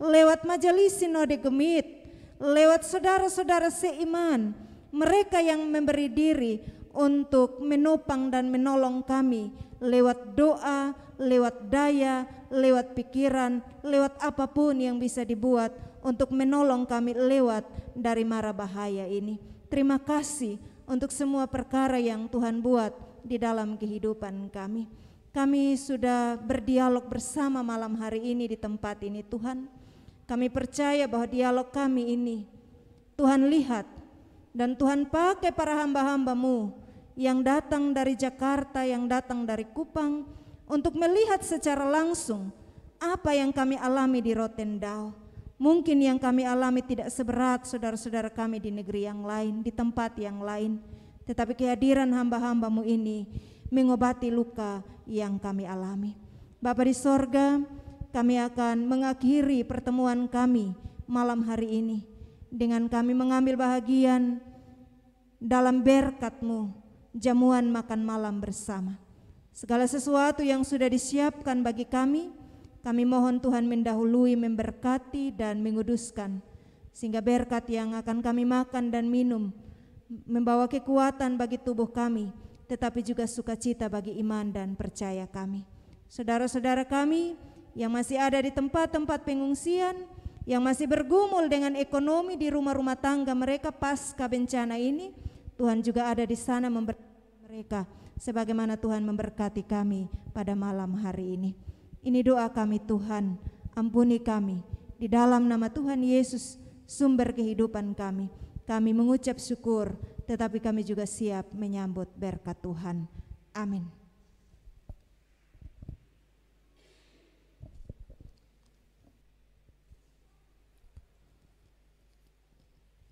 lewat Majelis Sinode Gemit, lewat saudara-saudara seiman, mereka yang memberi diri untuk menopang dan menolong kami lewat doa, lewat daya, lewat pikiran, lewat apapun yang bisa dibuat untuk menolong kami lewat dari mara bahaya ini. Terima kasih untuk semua perkara yang Tuhan buat di dalam kehidupan kami. Kami sudah berdialog bersama malam hari ini di tempat ini Tuhan. Kami percaya bahwa dialog kami ini Tuhan lihat dan Tuhan pakai para hamba-hamba-Mu yang datang dari Jakarta, yang datang dari Kupang untuk melihat secara langsung apa yang kami alami di Rotendao. Mungkin yang kami alami tidak seberat saudara-saudara kami di negeri yang lain, di tempat yang lain, tetapi kehadiran hamba-hamba-Mu ini mengobati luka yang kami alami. Bapa di sorga, kami akan mengakhiri pertemuan kami malam hari ini dengan kami mengambil bahagian dalam berkat-Mu, jamuan makan malam bersama. Segala sesuatu yang sudah disiapkan bagi kami mohon Tuhan mendahului, memberkati dan menguduskan. sehingga berkat yang akan kami makan dan minum membawa kekuatan bagi tubuh kami, tetapi juga sukacita bagi iman dan percaya kami. Saudara-saudara kami yang masih ada di tempat-tempat pengungsian, yang masih bergumul dengan ekonomi di rumah-rumah tangga mereka pasca bencana ini, Tuhan juga ada di sana memberkati mereka sebagaimana Tuhan memberkati kami pada malam hari ini. Ini doa kami Tuhan, ampuni kami. Di dalam nama Tuhan Yesus, sumber kehidupan kami, kami mengucap syukur, tetapi kami juga siap menyambut berkat Tuhan. Amin.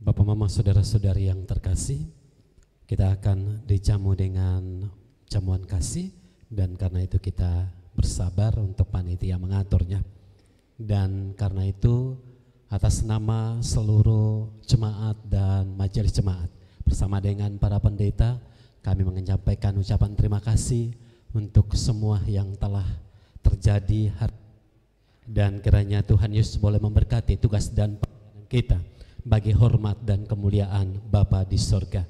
Bapak, Mama, saudara-saudari yang terkasih, kita akan dijamu dengan jamuan kasih, dan karena itu kita bersabar untuk panitia mengaturnya. Dan karena itu atas nama seluruh jemaat dan majelis jemaat bersama dengan para pendeta, kami menyampaikan ucapan terima kasih untuk semua yang telah terjadi hari, dan kiranya Tuhan Yesus boleh memberkati tugas dan pelayanan kita bagi hormat dan kemuliaan Bapa di sorga.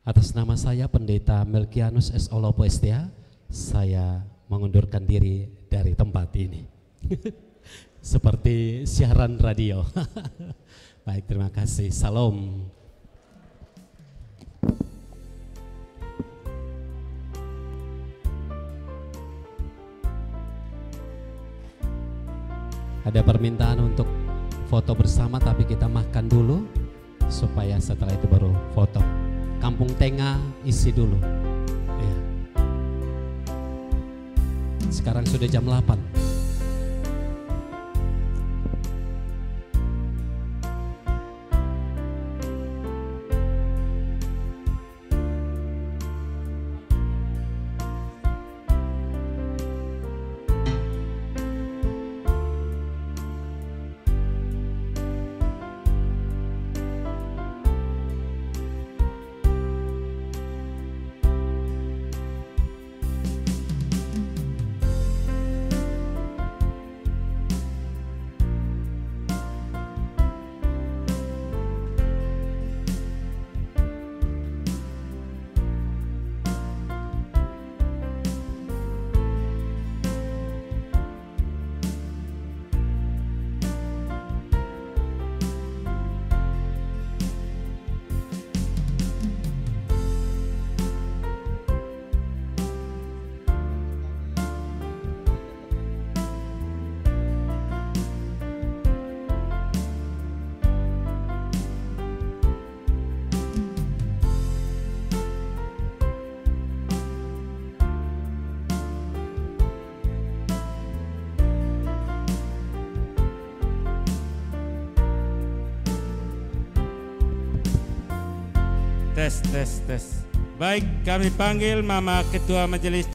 Atas nama saya Pendeta Melkianus S. Olopo STA, saya mengundurkan diri dari tempat ini. Seperti siaran radio. Baik, terima kasih. Salam. Ada permintaan untuk foto bersama, tapi kita makan dulu supaya setelah itu baru foto. Kampung Tengah isi dulu ya. Sekarang sudah jam 8. Tes. Baik, kami panggil Mama Ketua Majelis.